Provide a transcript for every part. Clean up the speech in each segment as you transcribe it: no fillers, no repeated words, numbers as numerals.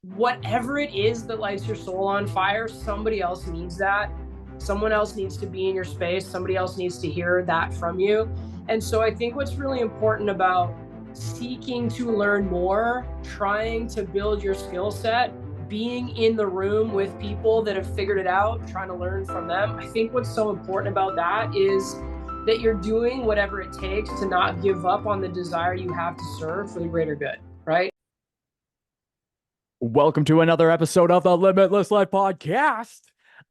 whatever it is that lights your soul on fire, somebody else needs that. Someone else needs to be in your space. Somebody else needs to hear that from you. And so I think what's really important about seeking to learn more, trying to build your skill set, being in the room with people that have figured it out, trying to learn from them. I think what's so important about that is that you're doing whatever it takes to not give up on the desire you have to serve for the greater good, right? Welcome to another episode of the Limitless Life Podcast.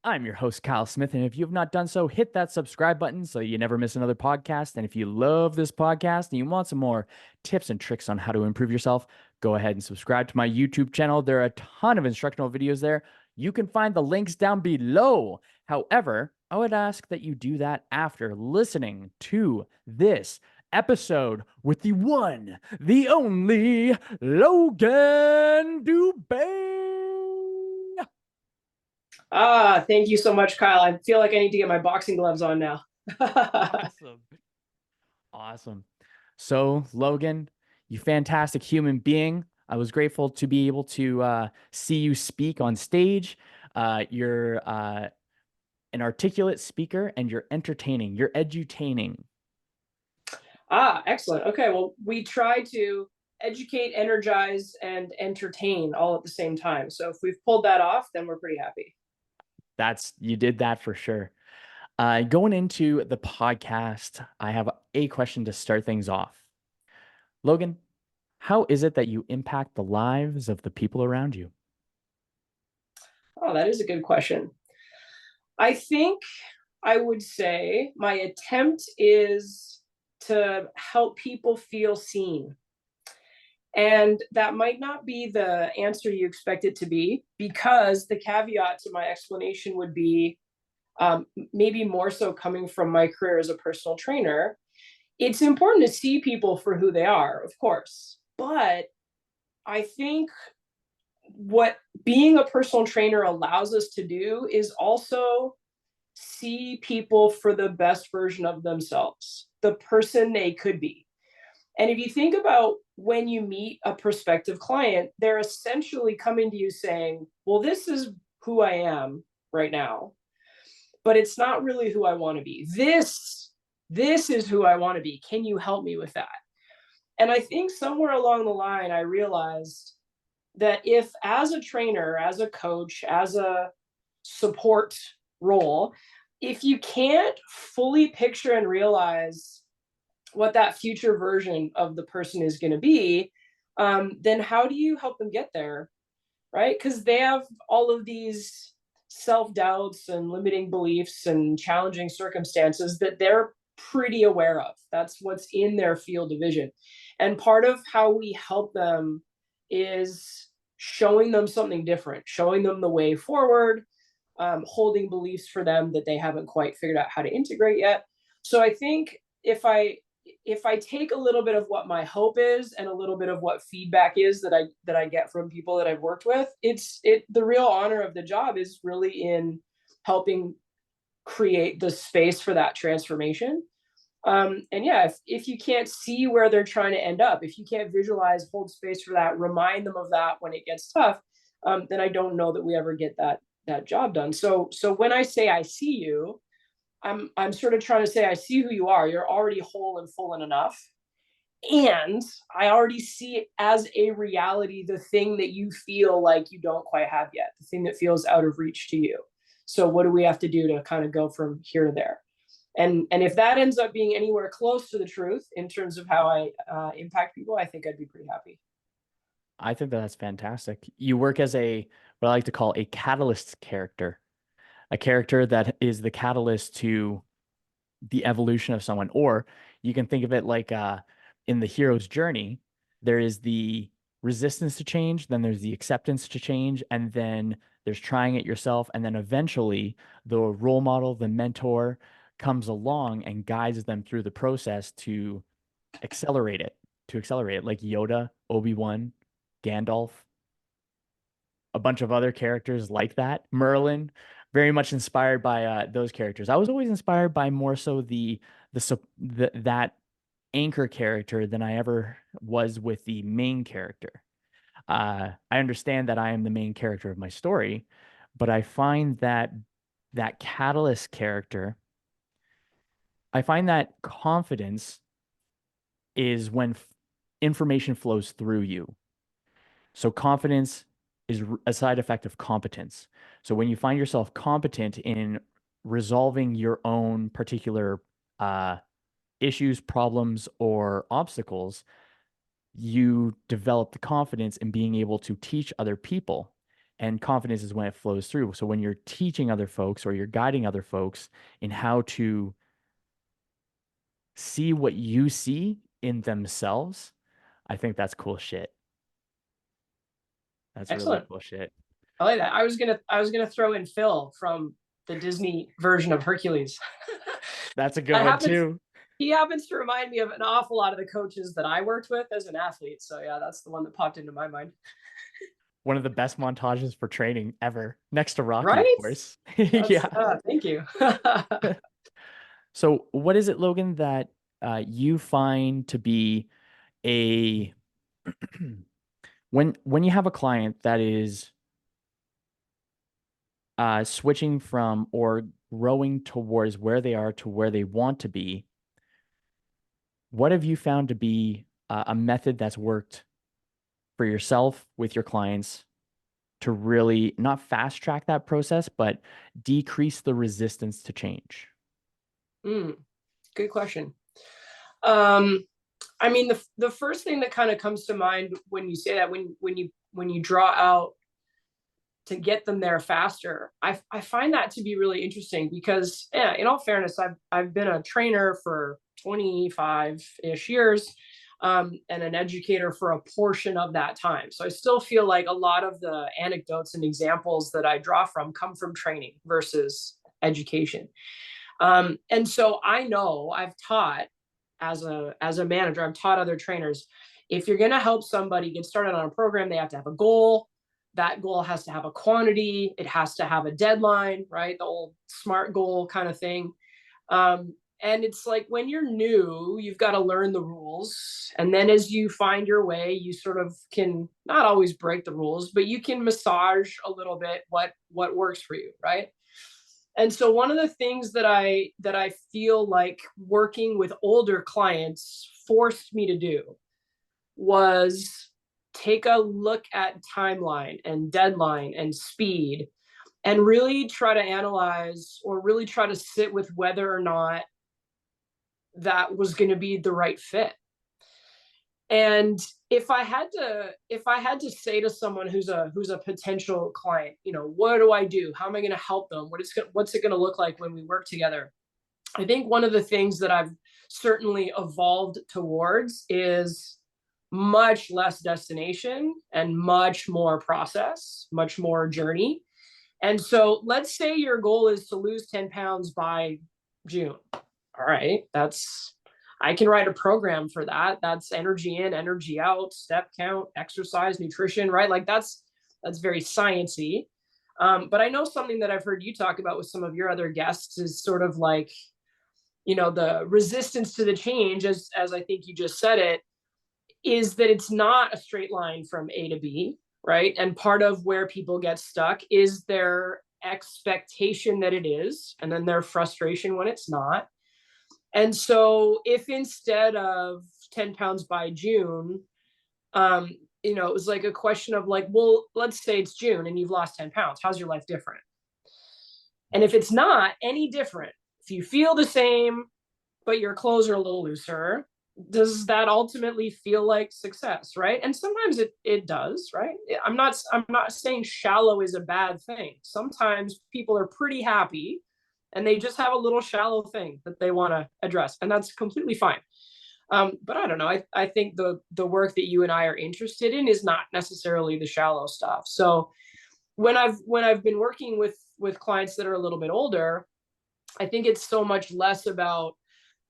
I'm your host, Kyle Smith, and if you have not done so, hit that subscribe button so you never miss another podcast. And if you love this podcast and you want some more tips and tricks on how to improve yourself, go ahead and subscribe to my YouTube channel. There are a ton of instructional videos there. You can find the links down below. However, I would ask that you do that after listening to this episode with the one, the only Logan Dube. Thank you so much, Kyle. I feel like I need to get my boxing gloves on now. Awesome. So, Logan, you fantastic human being. I was grateful to be able to see you speak on stage. You're an articulate speaker and you're entertaining. You're edutaining. Excellent. Okay, well, we try to educate, energize, and entertain all at the same time. So if we've pulled that off, then we're pretty happy. You did that for sure. Going into the podcast, I have a question to start things off. Logan, how is it that you impact the lives of the people around you? Oh, that is a good question. I think I would say my attempt is to help people feel seen. And that might not be the answer you expect it to be, because the caveat to my explanation would be maybe more so coming from my career as a personal trainer. It's important to see people for who they are, of course. But I think what being a personal trainer allows us to do is also see people for the best version of themselves, the person they could be. And if you think about when you meet a prospective client, they're essentially coming to you saying, well, this is who I am right now, but it's not really who I want to be. This is who I want to be. Can you help me with that? And I think somewhere along the line, I realized that if, as a trainer, as a coach, as a support role, if you can't fully picture and realize what that future version of the person is going to be, then how do you help them get there? Right? Because they have all of these self-doubts and limiting beliefs and challenging circumstances that they're pretty aware of. That's what's in their field of vision. And part of how we help them is showing them something different, showing them the way forward, holding beliefs for them that they haven't quite figured out how to integrate yet. So I think if I take a little bit of what my hope is and a little bit of what feedback is that I get from people that I've worked with, the real honor of the job is really in helping create the space for that transformation. And yeah, if you can't see where they're trying to end up, if you can't visualize, hold space for that, remind them of that when it gets tough, then I don't know that we ever get that job done. So when I say I see you, I'm sort of trying to say I see who you are. You're already whole and full and enough. And I already see it as a reality, the thing that you feel like you don't quite have yet, the thing that feels out of reach to you. So what do we have to do to kind of go from here to there? And if that ends up being anywhere close to the truth in terms of how I impact people, I think I'd be pretty happy. I think that's fantastic. You work as what I like to call a catalyst character, a character that is the catalyst to the evolution of someone. Or you can think of it like in the hero's journey, there is the resistance to change, then there's the acceptance to change, and then there's trying it yourself. And then eventually the role model, the mentor comes along and guides them through the process to accelerate it, like Yoda, Obi-Wan, Gandalf, a bunch of other characters like that. Merlin, very much inspired by those characters. I was always inspired by more so that anchor character than I ever was with the main character. I understand that I am the main character of my story, but I find that that catalyst character, I find that confidence is when information flows through you. So confidence is a side effect of competence. So when you find yourself competent in resolving your own particular uh, issues, problems, or obstacles, you develop the confidence in being able to teach other people. And confidence is when it flows through. So when you're teaching other folks or you're guiding other folks in how to see what you see in themselves, I think that's cool shit. That's really Excellent. cool shit. I like that. I was gonna throw in Phil from the Disney version of Hercules. That's a good That one happens. too. He happens to remind me of an awful lot of the coaches that I worked with as an athlete. So yeah, that's the one that popped into my mind. One of the best montages for training ever, next to Rocky, of Right? course. That's Yeah. thank you. So, what is it, Logan, that you find to be a when you have a client that is switching from or growing towards where they are to where they want to be, what have you found to be a method that's worked for yourself with your clients to really not fast track that process, but decrease the resistance to change? Mm, good question. Um, I mean, the first thing that kind of comes to mind when you say that, when you draw out to get them there faster, I find that to be really interesting because, yeah, in all fairness, I've been a trainer for 25-ish years, and an educator for a portion of that time. So I still feel like a lot of the anecdotes and examples that I draw from come from training versus education. And so I know I've taught as a manager, I've taught other trainers, if you're going to help somebody get started on a program, they have to have a goal. That goal has to have a quantity. It has to have a deadline, right? The old SMART goal kind of thing. And it's like when you're new, you've got to learn the rules. And then as you find your way, you sort of can not always break the rules, but you can massage a little bit what works for you, right? And so one of the things that I feel like working with older clients forced me to do was take a look at timeline and deadline and speed and really try to analyze or really try to sit with whether or not that was going to be the right fit. And if I had to say to someone who's a potential client, what do I do? How am I going to help them? What's it going to look like when we work together? I think one of the things that I've certainly evolved towards is much less destination and much more process, much more journey. And so let's say your goal is to lose 10 pounds by June. All right, I can write a program for that. That's energy in, energy out, step count, exercise, nutrition, right? Like that's very sciencey. But I know something that I've heard you talk about with some of your other guests is sort of like, the resistance to the change, as I think you just said it, is that it's not a straight line from A to B, right? And part of where people get stuck is their expectation that it is, and then their frustration when it's not. And so if instead of 10 pounds by June, it was like a question of like, well, let's say it's June and you've lost 10 pounds. How's your life different? And if it's not any different, if you feel the same, but your clothes are a little looser, does that ultimately feel like success, right? And sometimes it does, right? I'm not saying shallow is a bad thing. Sometimes people are pretty happy and they just have a little shallow thing that they want to address, and that's completely fine. But I don't know. I think the work that you and I are interested in is not necessarily the shallow stuff. So when I've been working with clients that are a little bit older, I think it's so much less about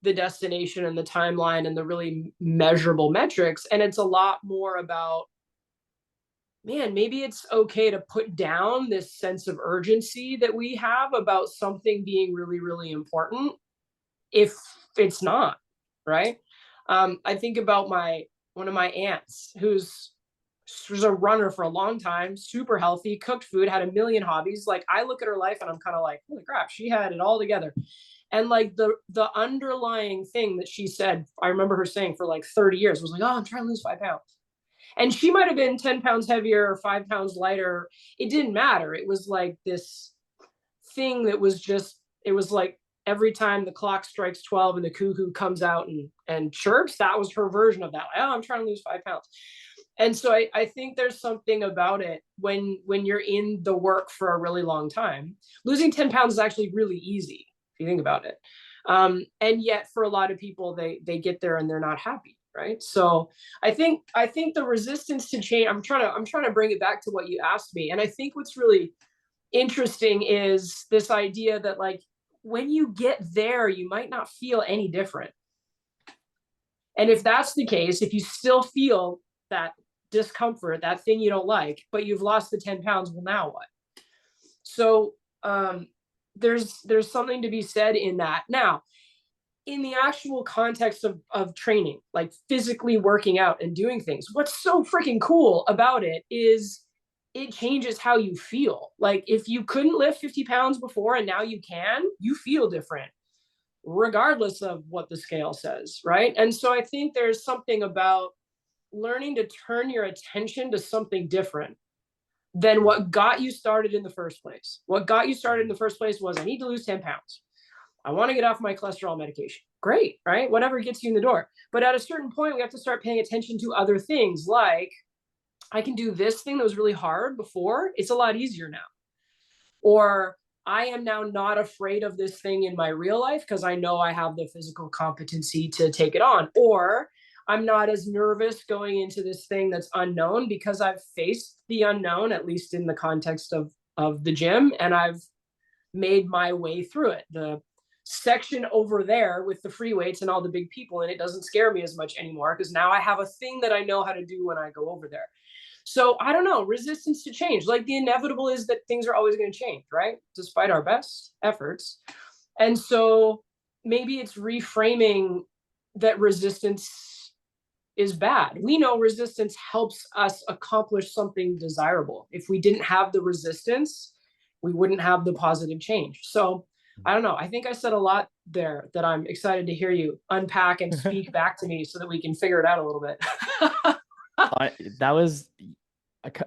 the destination and the timeline and the really measurable metrics. And it's a lot more about, man, maybe it's okay to put down this sense of urgency that we have about something being really, really important if it's not, right? I think about one of my aunts who's was a runner for a long time, super healthy, cooked food, had a million hobbies. Like I look at her life and I'm kind of like, holy crap, she had it all together. And like the underlying thing that she said, I remember her saying for like 30 years was like, oh, I'm trying to lose 5 pounds. And she might have been 10 pounds heavier or 5 pounds lighter. It didn't matter. It was like this thing that was just, it was like every time the clock strikes 12 and the cuckoo comes out and chirps, that was her version of that. Like, oh, I'm trying to lose 5 pounds. And so I think there's something about it when you're in the work for a really long time. Losing 10 pounds is actually really easy if you think about it. And yet for a lot of people, they get there and they're not happy. Right. So I think the resistance to change, I'm trying to bring it back to what you asked me. And I think what's really interesting is this idea that like when you get there, you might not feel any different. And if that's the case, if you still feel that discomfort, that thing you don't like, but you've lost the 10 pounds, well, now what? So there's something to be said in that. Now, in the actual context of training, like physically working out and doing things, what's so freaking cool about it is it changes how you feel. Like if you couldn't lift 50 pounds before and now you can, you feel different regardless of what the scale says, right? And so I think there's something about learning to turn your attention to something different than what got you started in the first place. What got you started in the first place was I need to lose 10 pounds. I want to get off my cholesterol medication. Great, right? Whatever gets you in the door. But at a certain point, we have to start paying attention to other things like I can do this thing that was really hard before. It's a lot easier now. Or I am now not afraid of this thing in my real life because I know I have the physical competency to take it on. Or I'm not as nervous going into this thing that's unknown because I've faced the unknown, at least in the context of the gym, and I've made my way through it. The section over there with the free weights and all the big people, and it doesn't scare me as much anymore because now I have a thing that I know how to do when I go over there. So I don't know, resistance to change. Like the inevitable is that things are always going to change, right? Despite our best efforts. And so maybe it's reframing that resistance is bad. We know resistance helps us accomplish something desirable. If we didn't have the resistance, we wouldn't have the positive change. So I don't know. I think I said a lot there that I'm excited to hear you unpack and speak back to me so that we can figure it out a little bit. That was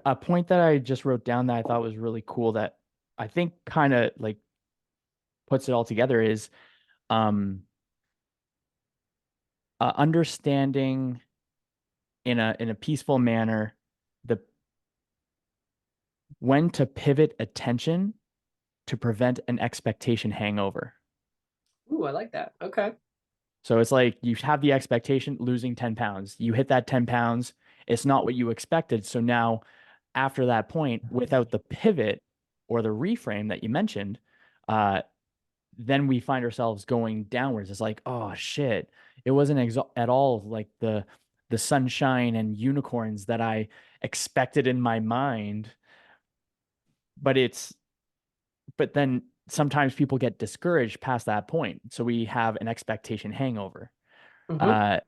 a point that I just wrote down that I thought was really cool that I think kind of like puts it all together is understanding in a peaceful manner the when to pivot attention to prevent an expectation hangover. Ooh, I like that. Okay. So it's like you have the expectation losing 10 pounds. You hit that 10 pounds. It's not what you expected. So now, after that point, without the pivot or the reframe that you mentioned, then we find ourselves going downwards. It's like, oh shit, it wasn't at all like the sunshine and unicorns that I expected in my mind. But then sometimes people get discouraged past that point. So we have an expectation hangover. Mm-hmm. Uh,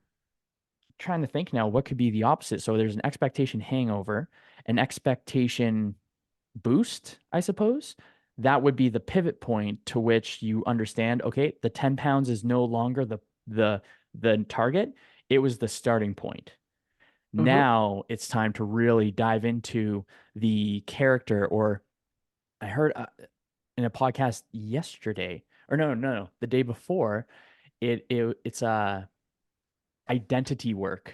Trying to think now, what could be the opposite? So there's an expectation hangover, an expectation boost, I suppose. That would be the pivot point to which you understand, okay, the 10 pounds is no longer the target. It was the starting point. Mm-hmm. Now it's time to really dive into the character. Or I heard in a podcast yesterday, or no, the day before, it's identity work.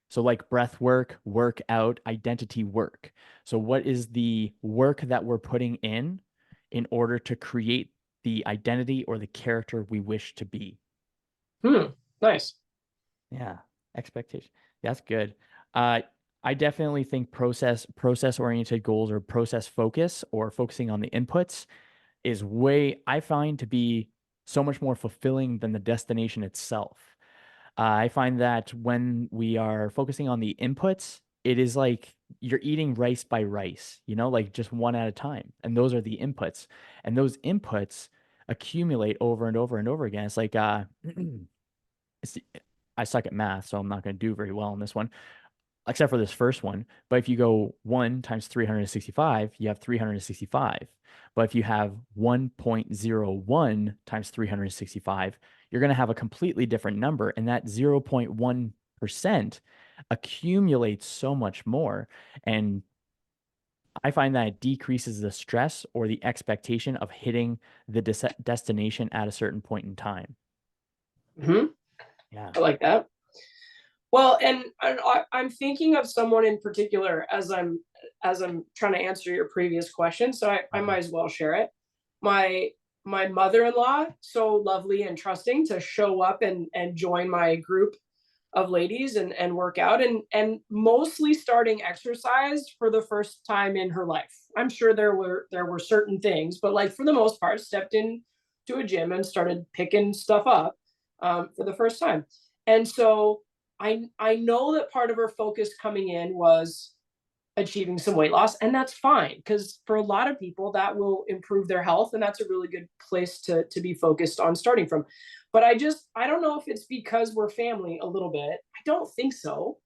So like breath work, workout, identity work. So what is the work that we're putting in order to create the identity or the character we wish to be? Nice. Yeah, expectation. That's good. Uh, I definitely think process oriented goals or process focus or focusing on the inputs is I find to be so much more fulfilling than the destination itself. I find that when we are focusing on the inputs, it is like you're eating rice by rice, like just one at a time. And those are the inputs. And those inputs accumulate over and over and over again. It's like it's, I suck at math, so I'm not going to do very well on this one. except for this first one. But if you go 1 times 365, you have 365. But if you have 1.01 times 365, you're going to have a completely different number. And that 0.1% accumulates so much more. And I find that it decreases the stress or the expectation of hitting the destination at a certain point in time. Mm-hmm. Yeah. I like that. Well, and I'm thinking of someone in particular as I'm trying to answer your previous question, so I might as well share it. My mother-in-law, so lovely and trusting to show up and join my group of ladies and work out, and mostly starting exercise for the first time in her life. I'm sure there were certain things, but like for the most part, stepped in to a gym and started picking stuff up for the first time. And so I know that part of her focus coming in was achieving some weight loss, and that's fine, because for a lot of people that will improve their health, and that's a really good place to be focused on starting from. But I don't know if it's because we're family a little bit. I don't think so,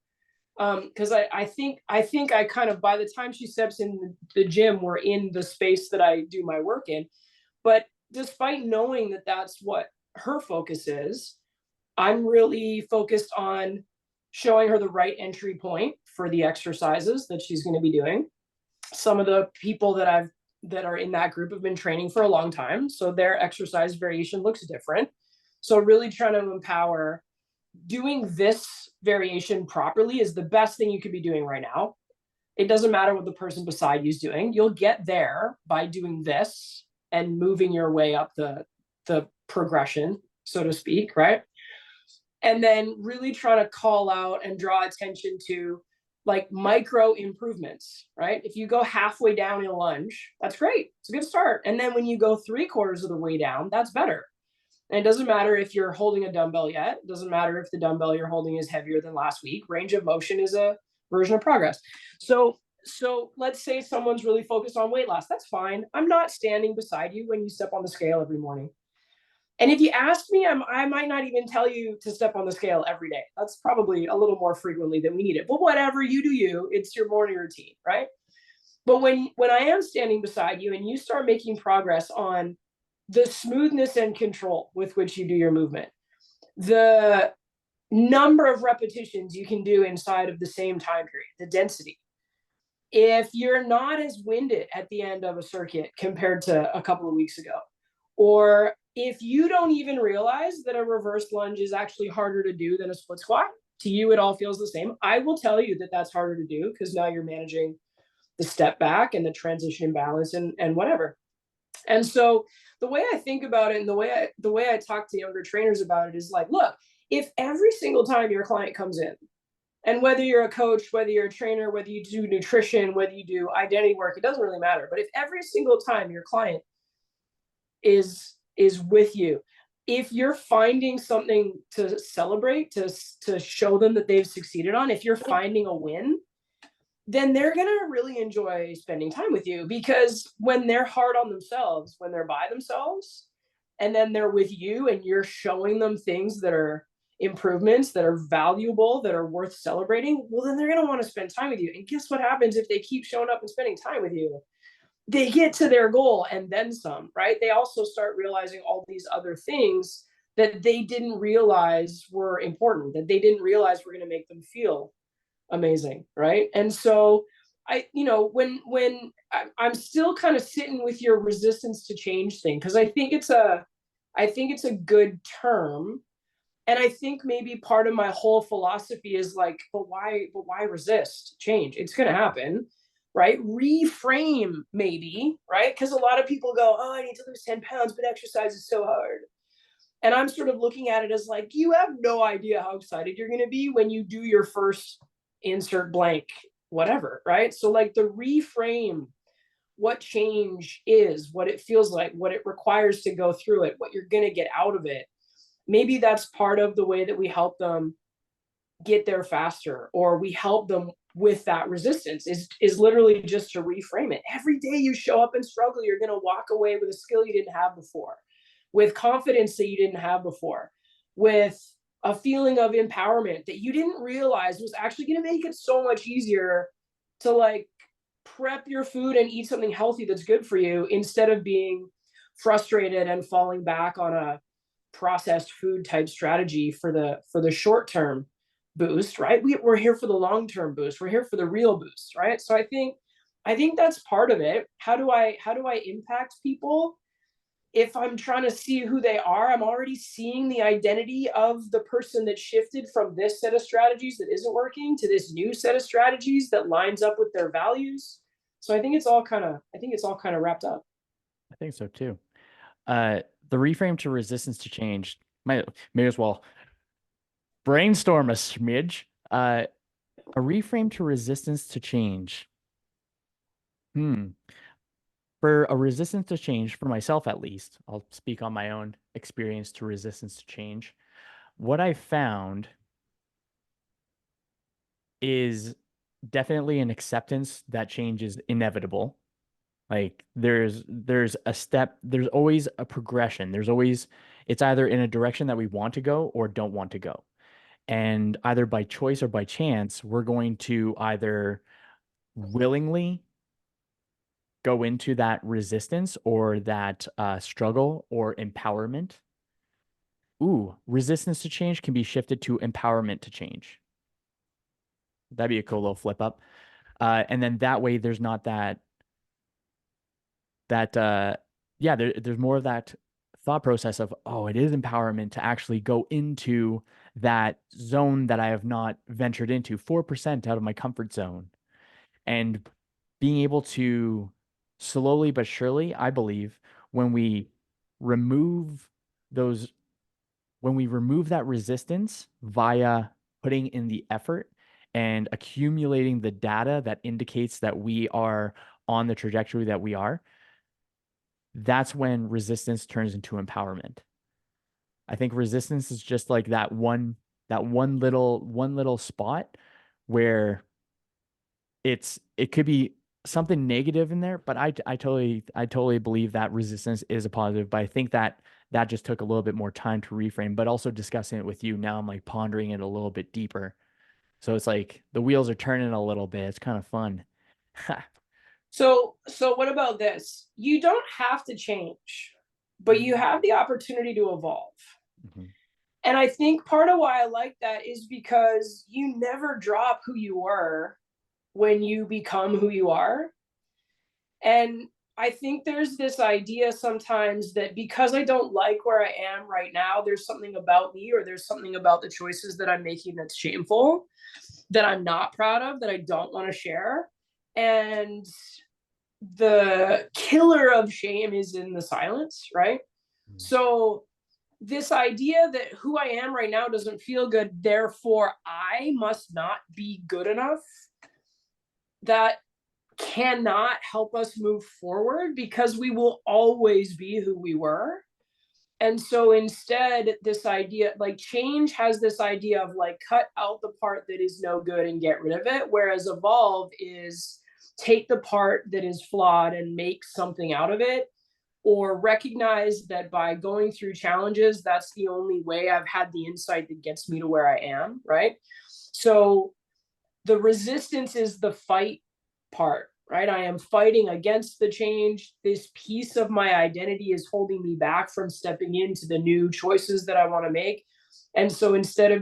because I think I kind of, by the time she steps in the gym, we're in the space that I do my work in. But despite knowing that that's what her focus is, I'm really focused on showing her the right entry point for the exercises that she's going to be doing. Some of the people that are in that group have been training for a long time, so their exercise variation looks different. So really trying to empower, doing this variation properly is the best thing you could be doing right now. It doesn't matter what the person beside you is doing. You'll get there by doing this and moving your way up the progression, so to speak, right? And then really trying to call out and draw attention to like micro improvements, right? If you go halfway down in a lunge, that's great. It's a good start. And then when you go 3/4 of the way down, that's better. And it doesn't matter if you're holding a dumbbell yet. It doesn't matter if the dumbbell you're holding is heavier than last week. Range of motion is a version of progress. So let's say someone's really focused on weight loss. That's fine. I'm not standing beside you when you step on the scale every morning. And if you ask me, I might not even tell you to step on the scale every day. That's probably a little more frequently than we need it. But whatever, you do you. It's your morning routine, right? But when I am standing beside you and you start making progress on the smoothness and control with which you do your movement, the number of repetitions you can do inside of the same time period, the density, if you're not as winded at the end of a circuit compared to a couple of weeks ago, or if you don't even realize that a reverse lunge is actually harder to do than a split squat, to you it all feels the same. I will tell you that that's harder to do because now you're managing the step back and the transition imbalance and whatever. And so the way I think about it, and the way I talk to younger trainers about it is like, look, if every single time your client comes in, and whether you're a coach, whether you're a trainer, whether you do nutrition, whether you do identity work, it doesn't really matter. But if every single time your client is with you, if you're finding something to celebrate, to show them that they've succeeded on, if you're finding a win, then they're going to really enjoy spending time with you. Because when they're hard on themselves, when they're by themselves, and then they're with you and you're showing them things that are improvements, that are valuable, that are worth celebrating, well, then they're going to want to spend time with you. And guess what happens if they keep showing up and spending time with you? They get to their goal and then some, right? They also start realizing all these other things that they didn't realize were important, that they didn't realize were going to make them feel amazing, right? And so when I'm still kind of sitting with your resistance to change thing, because I think it's a good term. And I think maybe part of my whole philosophy is like, but why resist change? It's going to happen, right? Reframe maybe, right? Because a lot of people go, oh, I need to lose 10 pounds, but exercise is so hard. And I'm sort of looking at it as like, you have no idea how excited you're going to be when you do your first insert blank, whatever, right? So like the reframe, what change is, what it feels like, what it requires to go through it, what you're going to get out of it. Maybe that's part of the way that we help them get there faster, or we help them with that resistance is literally just to reframe it. Every day you show up and struggle, you're going to walk away with a skill you didn't have before, with confidence that you didn't have before, with a feeling of empowerment that you didn't realize was actually going to make it so much easier to like prep your food and eat something healthy that's good for you, instead of being frustrated and falling back on a processed food type strategy for the short term boost, right? We're here for the long term boost. We're here for the real boost, right? So I think that's part of it. How do I impact people? If I'm trying to see who they are, I'm already seeing the identity of the person that shifted from this set of strategies that isn't working to this new set of strategies that lines up with their values. So I think it's all kind of wrapped up. I think so too. The reframe to resistance to change may as well brainstorm a smidge. A reframe to resistance to change. For a resistance to change, for myself at least, I'll speak on my own experience to resistance to change. What I found is definitely an acceptance that change is inevitable. Like there's a step, there's always a progression. It's either in a direction that we want to go or don't want to go. And either by choice or by chance, we're going to either willingly go into that resistance or that struggle or empowerment. Ooh, resistance to change can be shifted to empowerment to change. That'd be a cool little flip up. And then that way there's not there's more of that thought process of, oh, it is empowerment to actually go into that zone that I have not ventured into, 4% out of my comfort zone. And being able to slowly but surely, I believe, when we remove those, when we remove that resistance via putting in the effort and accumulating the data that indicates that we are on the trajectory that we are, that's when resistance turns into empowerment. I think resistance is just like that one little spot where it could be something negative in there, but I totally believe that resistance is a positive. But I think that just took a little bit more time to reframe, but also discussing it with you now, I'm like pondering it a little bit deeper. So it's like the wheels are turning a little bit. It's kind of fun. So what about this? You don't have to change, but you have the opportunity to evolve. Mhm. And I think part of why I like that is because you never drop who you were when you become who you are. And I think there's this idea sometimes that because I don't like where I am right now, there's something about me or there's something about the choices that I'm making that's shameful, that I'm not proud of, that I don't want to share. And the killer of shame is in the silence, right? So this idea that who I am right now doesn't feel good, therefore I must not be good enough, that cannot help us move forward because we will always be who we were. And so instead, this idea, like change has this idea of like cut out the part that is no good and get rid of it. Whereas evolve is take the part that is flawed and make something out of it, or recognize that by going through challenges, that's the only way I've had the insight that gets me to where I am, right? So the resistance is the fight part, right? I am fighting against the change. This piece of my identity is holding me back from stepping into the new choices that I want to make. And so instead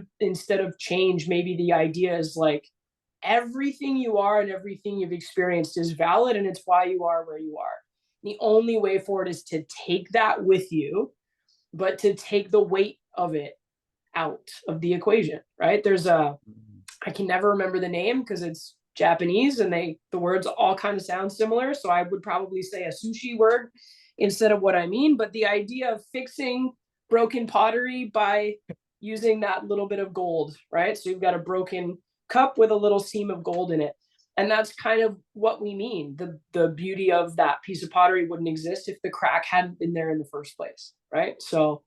of change, maybe the idea is like everything you are and everything you've experienced is valid and it's why you are where you are. The only way forward is to take that with you, but to take the weight of it out of the equation, right? I can never remember the name because it's Japanese and the words all kind of sound similar. So I would probably say a sushi word instead of what I mean. But the idea of fixing broken pottery by using that little bit of gold, right? So you've got a broken cup with a little seam of gold in it. And that's kind of what we mean. The beauty of that piece of pottery wouldn't exist if the crack hadn't been there in the first place, right? So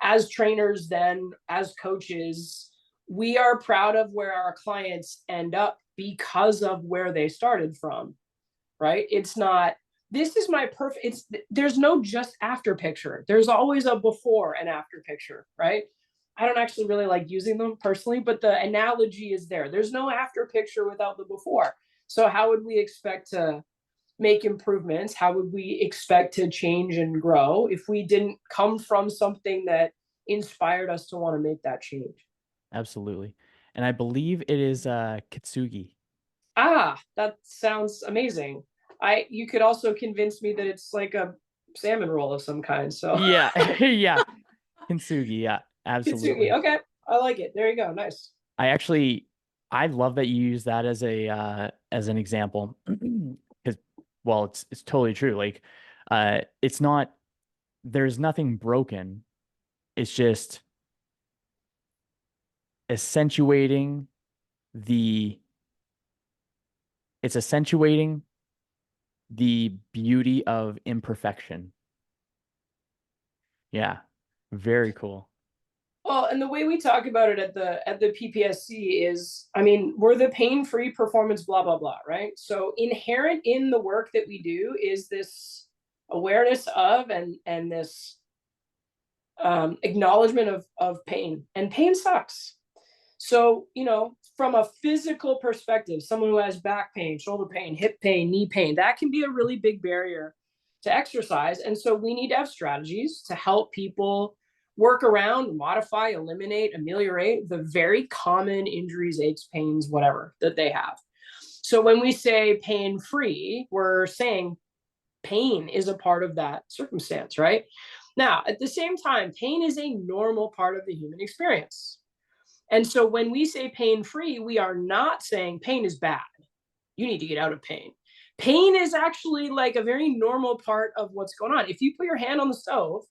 as trainers, then as coaches, we are proud of where our clients end up because of where they started from, right? It's not, this is my there's no just after picture. There's always a before and after picture, right? I don't actually really like using them personally, but the analogy is there. There's no after picture without the before. So how would we expect to make improvements? How would we expect to change and grow if we didn't come from something that inspired us to want to make that change? Absolutely. And I believe it is kitsugi. Ah, that sounds amazing. I You could also convince me that it's like a salmon roll of some kind. So Yeah. Yeah. Kintsugi. Yeah. kitsugi, Absolutely. okay, I like it. There you go, nice. I actually I love that you use that as an example because well it's totally true. Like it's not there's nothing broken. It's just accentuating the it's accentuating the beauty of imperfection. Yeah. Very cool. Well, and the way we talk about it at the PPSC is, I mean, we're the pain-free performance, blah blah blah, right? So inherent in the work that we do is this awareness of and this acknowledgement of pain, and pain sucks. So, from a physical perspective, someone who has back pain, shoulder pain, hip pain, knee pain, that can be a really big barrier to exercise. And so we need to have strategies to help people work around, modify, eliminate, ameliorate the very common injuries, aches, pains, whatever that they have. So when we say pain free, we're saying pain is a part of that circumstance, right? Now, at the same time, pain is a normal part of the human experience. And so when we say pain free, we are not saying pain is bad. You need to get out of pain. Pain is actually like a very normal part of what's going on. If you put your hand on the stove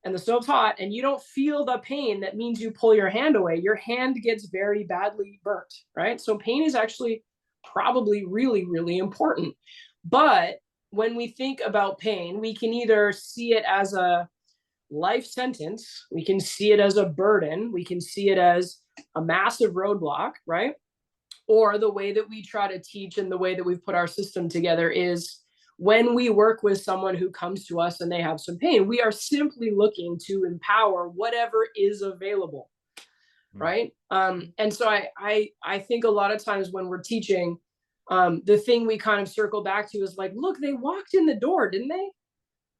and the stove's hot and you don't feel the pain, that means you pull your hand away, your hand gets very badly burnt, right? So pain is actually probably really, really important. But when we think about pain, we can either see it as a life sentence, we can see it as a burden, we can see it as a massive roadblock, right? Or the way that we try to teach and the way that we've put our system together is when we work with someone who comes to us and they have some pain, we are simply looking to empower whatever is available, Mm. right? And so I think a lot of times when we're teaching, the thing we kind of circle back to is like, look, they walked in the door, didn't they?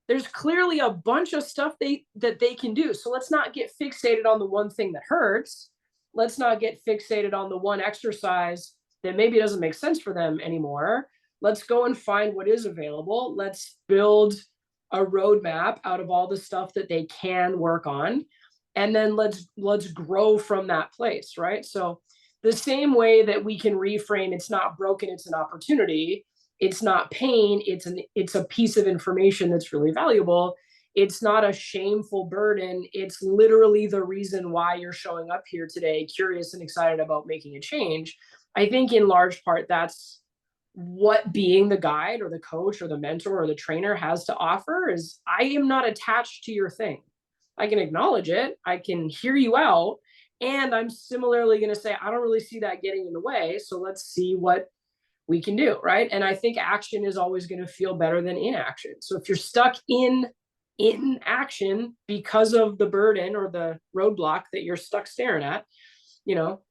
There's clearly a bunch of stuff that they can do. So let's not get fixated on the one thing that hurts. Let's not get fixated on the one exercise that maybe doesn't make sense for them anymore. Let's go and find what is available. Let's build a roadmap out of all the stuff that they can work on. And then let's grow from that place, right? So the same way that we can reframe it's not broken, it's an opportunity, it's not pain, it's a piece of information that's really valuable, it's not a shameful burden, it's literally the reason why you're showing up here today curious and excited about making a change. I think in large part that's what being the guide or the coach or the mentor or the trainer has to offer is I am not attached to your thing. I can acknowledge it, I can hear you out, and I'm similarly going to say I don't really see that getting in the way, so let's see what we can do, right? And I think action is always going to feel better than inaction. So if you're stuck in action because of the burden or the roadblock that you're stuck staring at,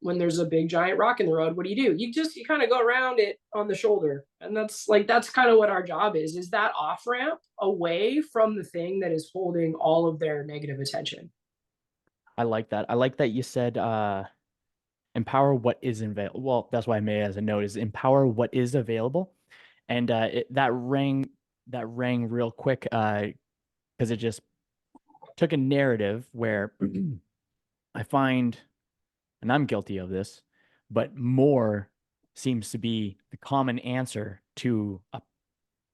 when there's a big giant rock in the road, what do? You kind of go around it on the shoulder. And that's kind of what our job is that off ramp away from the thing that is holding all of their negative attention. I like that. I like that you said empower what is available. Well, that's why I made it as a note is empower what is available. And that rang real quick because it just took a narrative where I find, and I'm guilty of this, but more seems to be the common answer to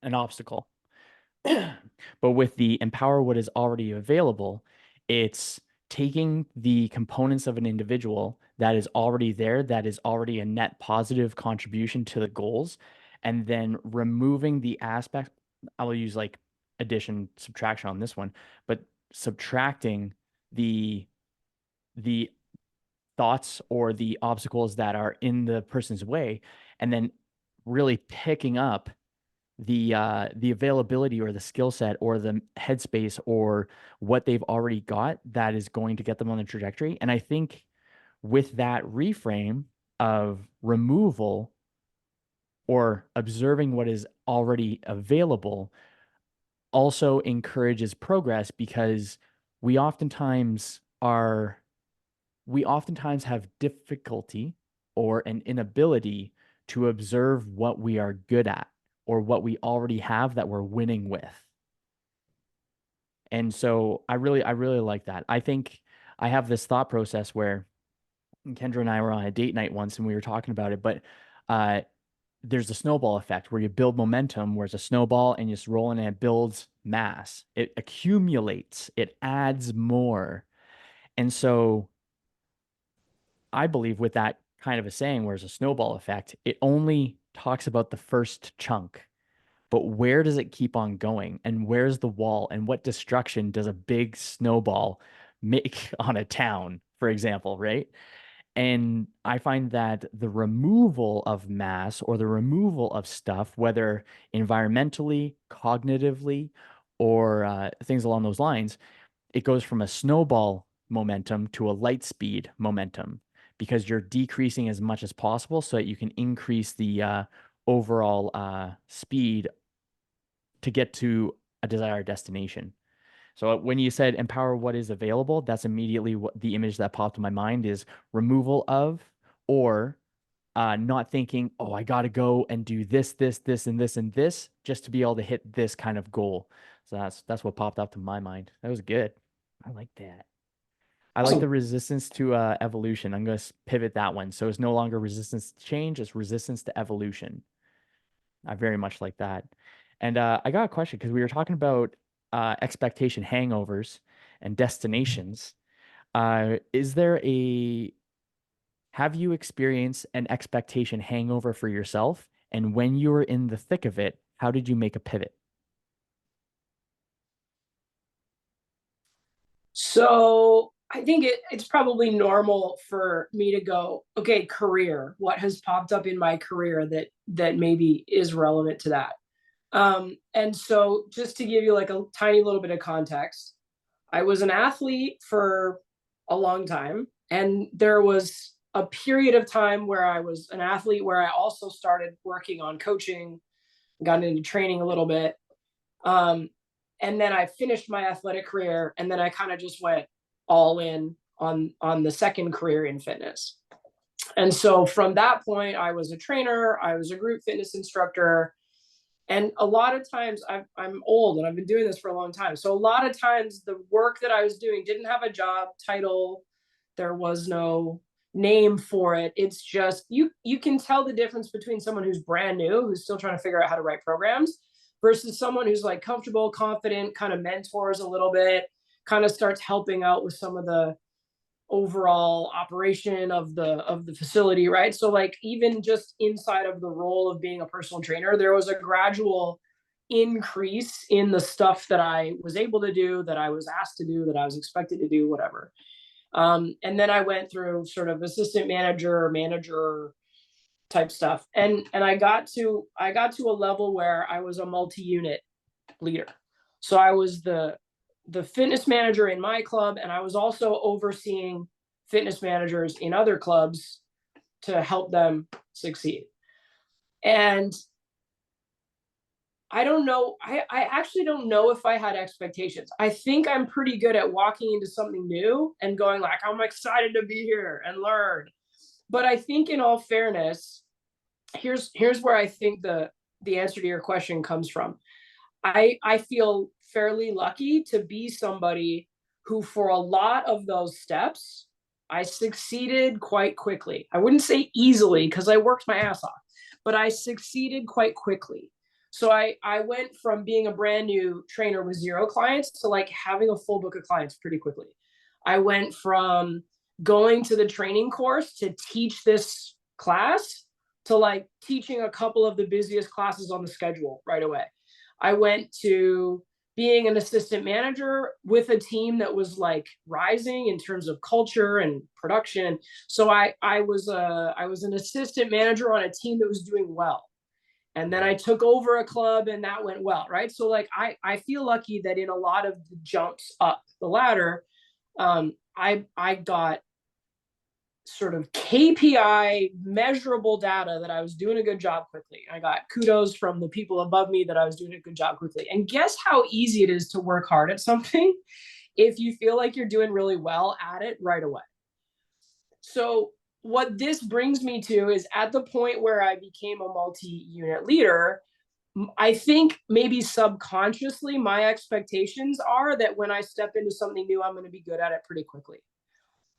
an obstacle. But with the empower what is already available, it's taking the components of an individual that is already there, that is already a net positive contribution to the goals, and then removing the aspect. I will use like addition, subtraction on this one, but subtracting the the thoughts or the obstacles that are in the person's way, and then really picking up the availability or the skill set or the headspace or what they've already got that is going to get them on the trajectory. And I think with that reframe of removal or observing what is already available also encourages progress, because we oftentimes are we oftentimes have difficulty or an inability to observe what we are good at or what we already have that we're winning with. And so I really like that. I think I have this thought process where Kendra and I were on a date night once and we were talking about it, but uh, there's a snowball effect where you build momentum, where it's a snowball and you just roll in and it builds mass. It accumulates, it adds more. And so I believe with that kind of a saying, where it's a snowball effect, it only talks about the first chunk. But where does it keep on going? And where's the wall? And what destruction does a big snowball make on a town, for example, right? And I find that the removal of mass or the removal of stuff, whether environmentally, cognitively, or things along those lines, it goes from a snowball momentum to a light speed momentum, because you're decreasing as much as possible so that you can increase the overall speed to get to a desired destination. So when you said empower what is available, that's immediately what the image that popped in my mind is: removal of, or not thinking, oh, I got to go and do this, this, this, and this, and this just to be able to hit this kind of goal. So that's what popped up to my mind. That was good. I like that. I like the Awesome. resistance to evolution. I'm going to pivot that one. So it's no longer resistance to change, it's resistance to evolution. I very much like that. And I got a question, because we were talking about expectation hangovers and destinations. Is there a Have you experienced an expectation hangover for yourself? And when you were in the thick of it, how did you make a pivot? So I think it's probably normal for me to go, okay, career. What has popped up in my career that maybe is relevant to that? And so just to give you like a tiny little bit of context, I was an athlete for a long time, and there was a period of time where I was an athlete where I also started working on coaching, got into training a little bit. Um, and then I finished my athletic career, and then I kind of just went all in on the second career in fitness. And so from that point, I was a trainer, I was a group fitness instructor, and a lot of times I'm old and I've been doing this for a long time. So a lot of times the work that I was doing didn't have a job title. There was no name for it. It's just you can tell the difference between someone who's brand new, who's still trying to figure out how to write programs, versus someone who's like comfortable, confident, kind of mentors a little bit, kind of starts helping out with some of the overall operation of the facility, right? So like even just inside of the role of being a personal trainer, there was a gradual increase in the stuff that I was able to do, that I was asked to do, that I was expected to do, whatever. And then I went through sort of assistant manager, manager type stuff, and I got to a level where I was a multi-unit leader. So I was the fitness manager in my club, and I was also overseeing fitness managers in other clubs to help them succeed. And I don't know, I actually don't know if I had expectations. I think I'm pretty good at walking into something new and going like, I'm excited to be here and learn. But I think in all fairness, here's where I think the answer to your question comes from. I feel fairly lucky to be somebody who, for a lot of those steps, I succeeded quite quickly. I wouldn't say easily because I worked my ass off, but I succeeded quite quickly. So I went from being a brand new trainer with zero clients to like having a full book of clients pretty quickly. I went from going to the training course to teach this class to like teaching a couple of the busiest classes on the schedule right away. I went to being an assistant manager with a team that was like rising in terms of culture and production. So I was an assistant manager on a team that was doing well. And then I took over a club and that went well, right? So like I feel lucky that in a lot of the jumps up the ladder, I got sort of KPI measurable data that I was doing a good job quickly. I got kudos from the people above me that I was doing a good job quickly. And guess how easy it is to work hard at something if you feel like you're doing really well at it right away. So what this brings me to is at the point where I became a multi-unit leader, I think maybe subconsciously my expectations are that when I step into something new, I'm going to be good at it pretty quickly.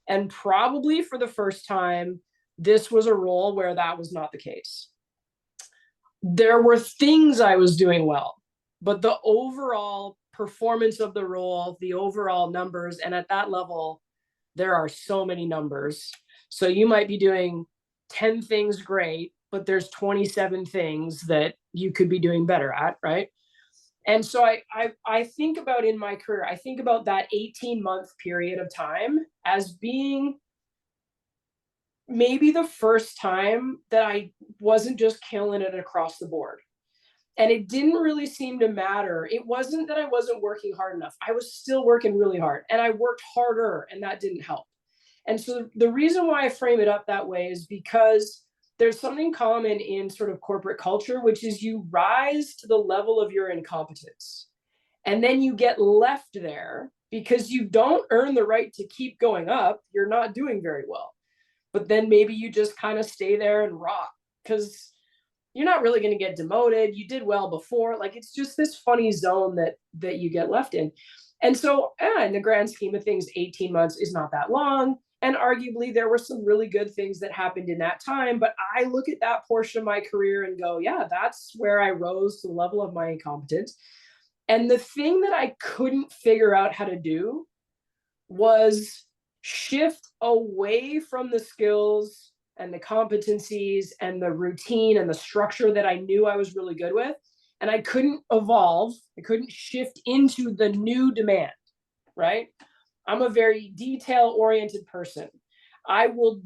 And probably for the first time, this was a role where that was not the case. There were things I was doing well, but the overall performance of the role, the overall numbers, and at that level, there are so many numbers. So you might be doing 10 things great, but there's 27 things that you could be doing better at, right? And so I think about in my career, I think about that 18-month period of time as being maybe the first time that I wasn't just killing it across the board. And it didn't really seem to matter. It wasn't that I wasn't working hard enough. I was still working really hard, and I worked harder, and that didn't help. And so the reason why I frame it up that way is because there's something common in sort of corporate culture, which is you rise to the level of your incompetence. And then you get left there because you don't earn the right to keep going up. You're not doing very well. But then maybe you just kind of stay there and rot because you're not really going to get demoted. You did well before. Like, it's just this funny zone that you get left in. And so in the grand scheme of things, 18 months is not that long. And arguably, there were some really good things that happened in that time. But I look at that portion of my career and go, yeah, that's where I rose to the level of my incompetence. And the thing that I couldn't figure out how to do was shift away from the skills and the competencies and the routine and the structure that I knew I was really good with. And I couldn't evolve. I couldn't shift into the new demand, right? I'm a very detail-oriented person. I will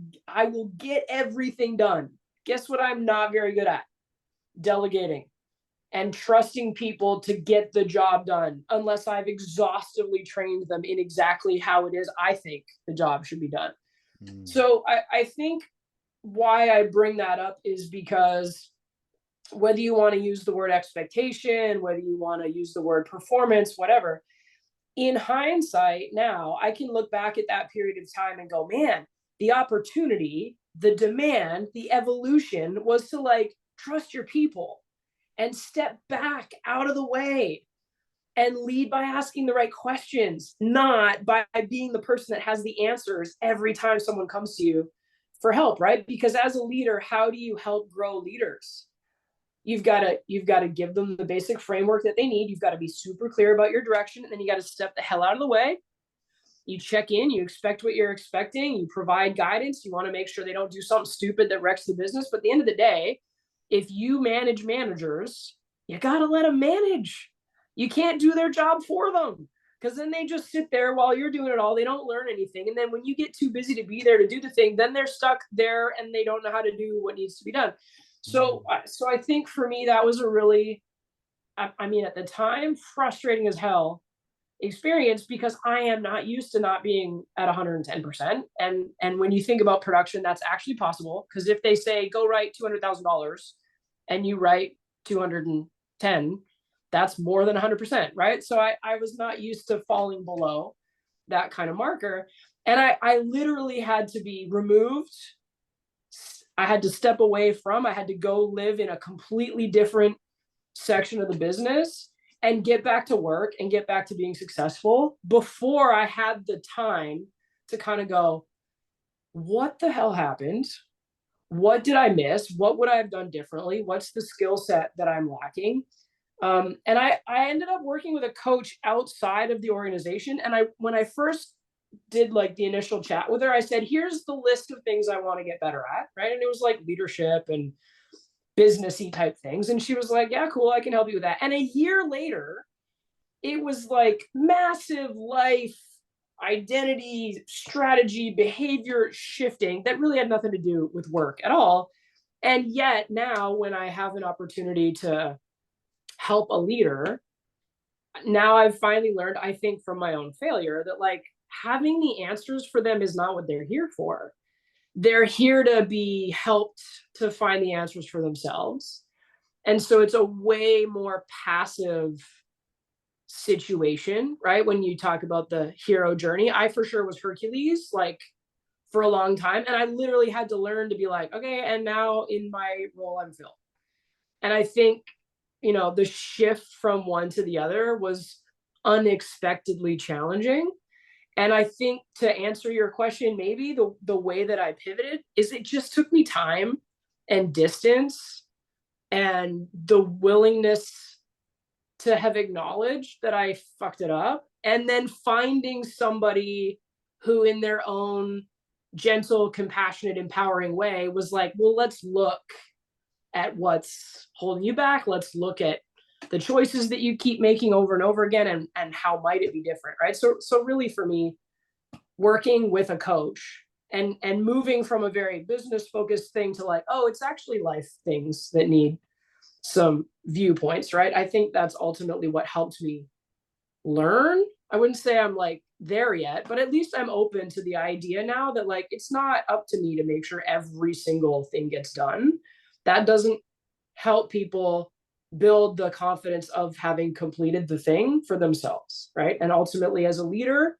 get everything done. Guess what I'm not very good at? Delegating and trusting people to get the job done unless I've exhaustively trained them in exactly how it is I think the job should be done. So I think why I bring that up is because whether you want to use the word expectation, whether you want to use the word performance, whatever, in hindsight now, I can look back at that period of time and go, man, the opportunity, the demand, the evolution was to like trust your people and step back out of the way and lead by asking the right questions, not by being the person that has the answers every time someone comes to you for help, right? Because as a leader, how do you help grow leaders? You've got to give them the basic framework that they need. You've got to be super clear about your direction, and then you got to step the hell out of the way. You check in, you expect what you're expecting, you provide guidance, you want to make sure they don't do something stupid that wrecks the business. But at the end of the day, if you manage managers, you got to let them manage. You can't do their job for them because then they just sit there while you're doing it all. They don't learn anything. And then when you get too busy to be there to do the thing, then they're stuck there and they don't know how to do what needs to be done. So I think for me, that was a really, I mean, at the time, frustrating as hell experience because I am not used to not being at 110%. And when you think about production, that's actually possible because if they say, go write $200,000 and you write 210, that's more than 100%, right? So I was not used to falling below that kind of marker. And I literally had to be removed. I had to step away from, I had to go live in a completely different section of the business and get back to work and get back to being successful before I had the time to kind of go, what the hell happened? What did I miss? What would I have done differently? What's the skill set that I'm lacking? And I ended up working with a coach outside of the organization. And when I first did like the initial chat with her, I said, here's the list of things I want to get better at, right? And it was like leadership and businessy type things. And she was like, yeah, cool, I can help you with that. And a year later, it was like massive life, identity, strategy, behavior shifting that really had nothing to do with work at all. And yet now when I have an opportunity to help a leader, now I've finally learned, I think from my own failure, that like having the answers for them is not what they're here for. They're here to be helped to find the answers for themselves. And so it's a way more passive situation, right? When you talk about the hero journey, I for sure was Hercules, like for a long time. And I literally had to learn to be like, okay, and now in my role, I'm Phil. And I think, the shift from one to the other was unexpectedly challenging. And I think to answer your question, maybe the way that I pivoted is it just took me time and distance and the willingness to have acknowledged that I fucked it up, and then finding somebody who in their own gentle, compassionate, empowering way was like, well, let's look at what's holding you back. Let's look at the choices that you keep making over and over again, and how might it be different, right? So really for me, working with a coach and moving from a very business focused thing to like, oh, it's actually life things that need some viewpoints, right? I think that's ultimately what helped me learn. I wouldn't say I'm like there yet, but at least I'm open to the idea now that like it's not up to me to make sure every single thing gets done. That doesn't help people build the confidence of having completed the thing for themselves, right? And ultimately, as a leader,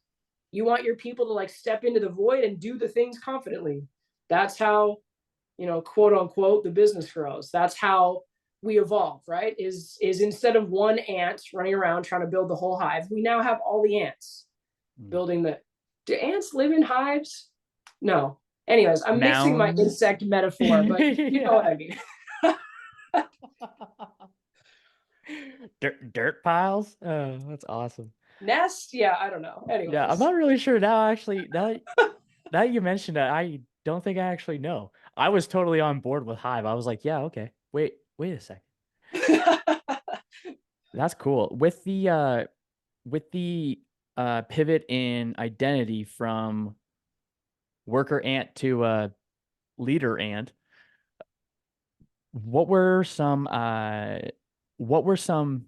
you want your people to like step into the void and do the things confidently. That's how, quote unquote, the business grows. That's how we evolve, right? Is instead of one ant running around trying to build the whole hive, we now have all the ants building the. Do ants live in hives? No. Anyways, I'm mixing my insect metaphor, but you know what I mean. Dirt piles. Oh, that's awesome. Nest? Yeah, I don't know. Anyways. Yeah, I'm not really sure now. Actually, now you mentioned it, I don't think I actually know. I was totally on board with Hive. I was like, yeah, okay. Wait a second. That's cool. With the pivot in identity from worker ant to leader ant, what were some what were some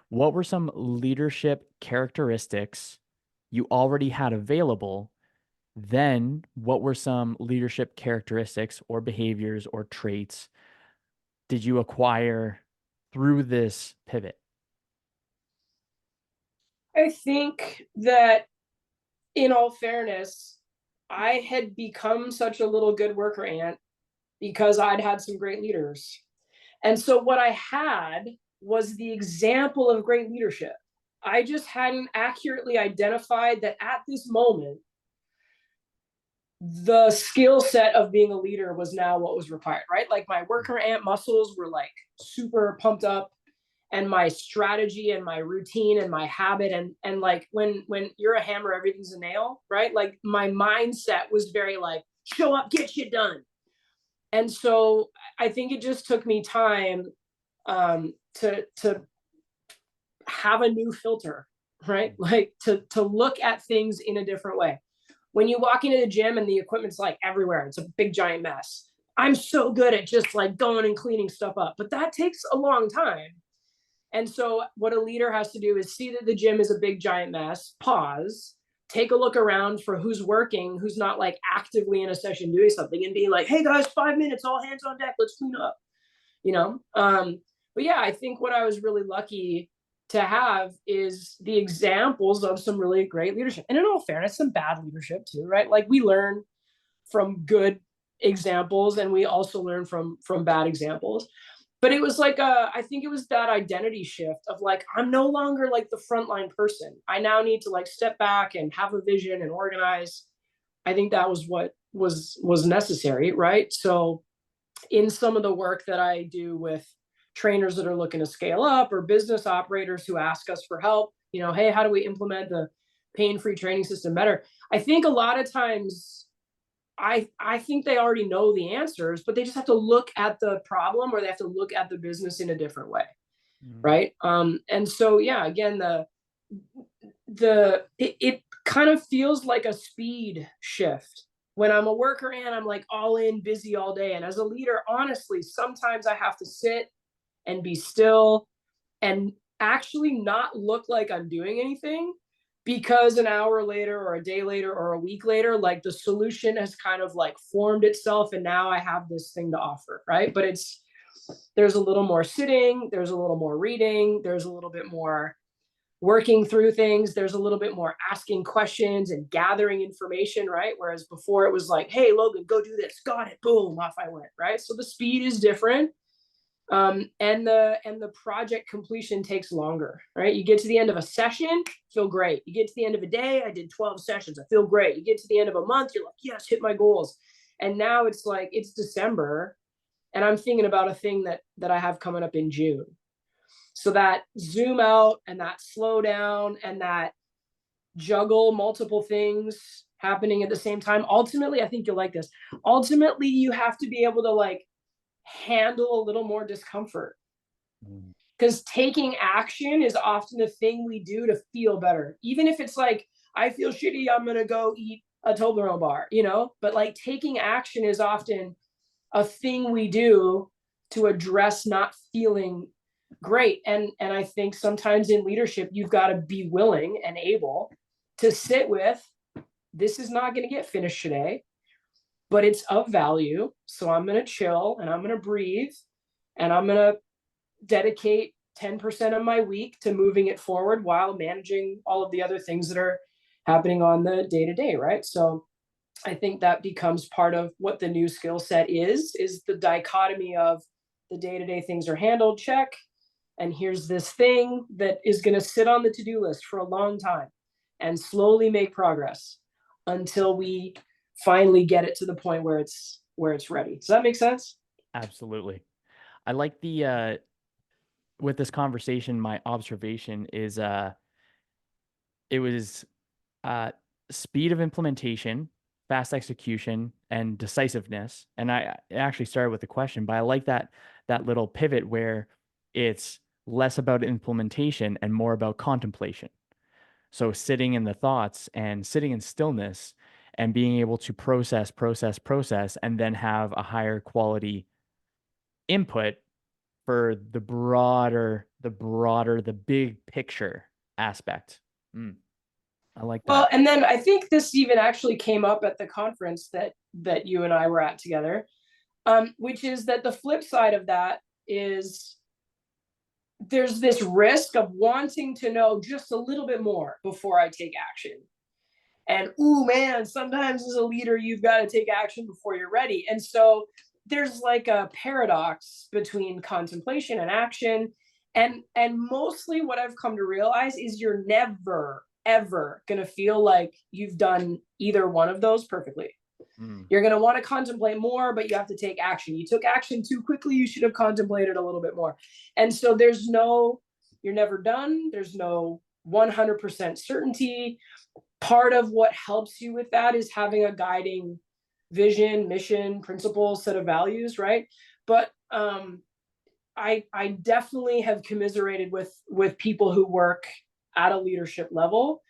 what were some leadership characteristics you already had available? Then what were some leadership characteristics or behaviors or traits did you acquire through this pivot? I think that in all fairness, I had become such a little good worker ant because I'd had some great leaders. And so what I had was the example of great leadership. I just hadn't accurately identified that at this moment, the skill set of being a leader was now what was required, right? Like my worker ant muscles were like super pumped up, and my strategy and my routine and my habit, and like when you're a hammer, everything's a nail, right? Like my mindset was very like show up, get shit done. And so I think it just took me time to have a new filter, right? Like to look at things in a different way. When you walk into the gym and the equipment's like everywhere, it's a big giant mess. I'm so good at just like going and cleaning stuff up, but that takes a long time. And so what a leader has to do is see that the gym is a big giant mess, pause, take a look around for who's working, who's not like actively in a session doing something, and be like, hey guys, 5 minutes, all hands on deck, let's clean up, you know? But yeah, I think what I was really lucky to have is the examples of some really great leadership. And in all fairness, some bad leadership too, right? Like we learn from good examples and we also learn from bad examples. But it was like I think it was that identity shift of like, I'm no longer like the frontline person. I now need to like step back and have a vision and organize. I think that was what was necessary, right? So in some of the work that I do with trainers that are looking to scale up, or business operators who ask us for help, hey, how do we implement the pain-free training system better? I think a lot of times I think they already know the answers, but they just have to look at the problem, or they have to look at the business in a different way. Mm-hmm. Right. And so, yeah, again, it kind of feels like a speed shift when I'm a worker and I'm like all in, busy all day. And as a leader, honestly, sometimes I have to sit and be still and actually not look like I'm doing anything, because an hour later or a day later or a week later, like the solution has kind of like formed itself and now I have this thing to offer, right? But there's a little more sitting, there's a little more reading, there's a little bit more working through things, there's a little bit more asking questions and gathering information, right? Whereas before it was like, hey, Logan, go do this, got it, boom, off I went, right? So the speed is different. And the project completion takes longer, right? You get to the end of a session, feel great. You get to the end of a day, I did 12 sessions, I feel great. You get to the end of a month, you're like, yes, hit my goals. And now it's like, it's December and I'm thinking about a thing that I have coming up in June. So that zoom out and that slow down and that juggle multiple things happening at the same time. Ultimately, I think you'll like this. Ultimately, you have to be able to like handle a little more discomfort, because taking action is often the thing we do to feel better. Even if it's like, I feel shitty, I'm going to go eat a Toblerone bar, but like taking action is often a thing we do to address not feeling great. And I think sometimes in leadership, you've got to be willing and able to sit with, this is not going to get finished today, but it's of value. So I'm going to chill and I'm going to breathe and I'm going to dedicate 10% of my week to moving it forward while managing all of the other things that are happening on the day to day, right? So I think that becomes part of what the new skill set is the dichotomy of the day-to-day things are handled, check, and here's this thing that is going to sit on the to-do list for a long time and slowly make progress until we finally get it to the point where it's ready. Does that make sense? Absolutely. I like the with this conversation, my observation is it was speed of implementation, fast execution, and decisiveness. And I actually started with the question, but I like that little pivot where it's less about implementation and more about contemplation. So sitting in the thoughts and sitting in stillness and being able to process, and then have a higher quality input for the big picture aspect. I like Well, that. and then I think this even actually came up at the conference that you and I were at together, which is that the flip side of that is there's this risk of wanting to know just a little bit more before I take action. And ooh, man, sometimes as a leader, you've got to take action before you're ready. And so there's like a paradox between contemplation and action. And mostly what I've come to realize is you're never, ever going to feel like you've done either one of those perfectly. You're going to want to contemplate more, but you have to take action. You took action too quickly. You should have contemplated a little bit more. And so you're never done. There's no 100% certainty. Part of what helps you with that is having a guiding vision, mission, principle, set of values, right? But I definitely have commiserated with people who work at a leadership level,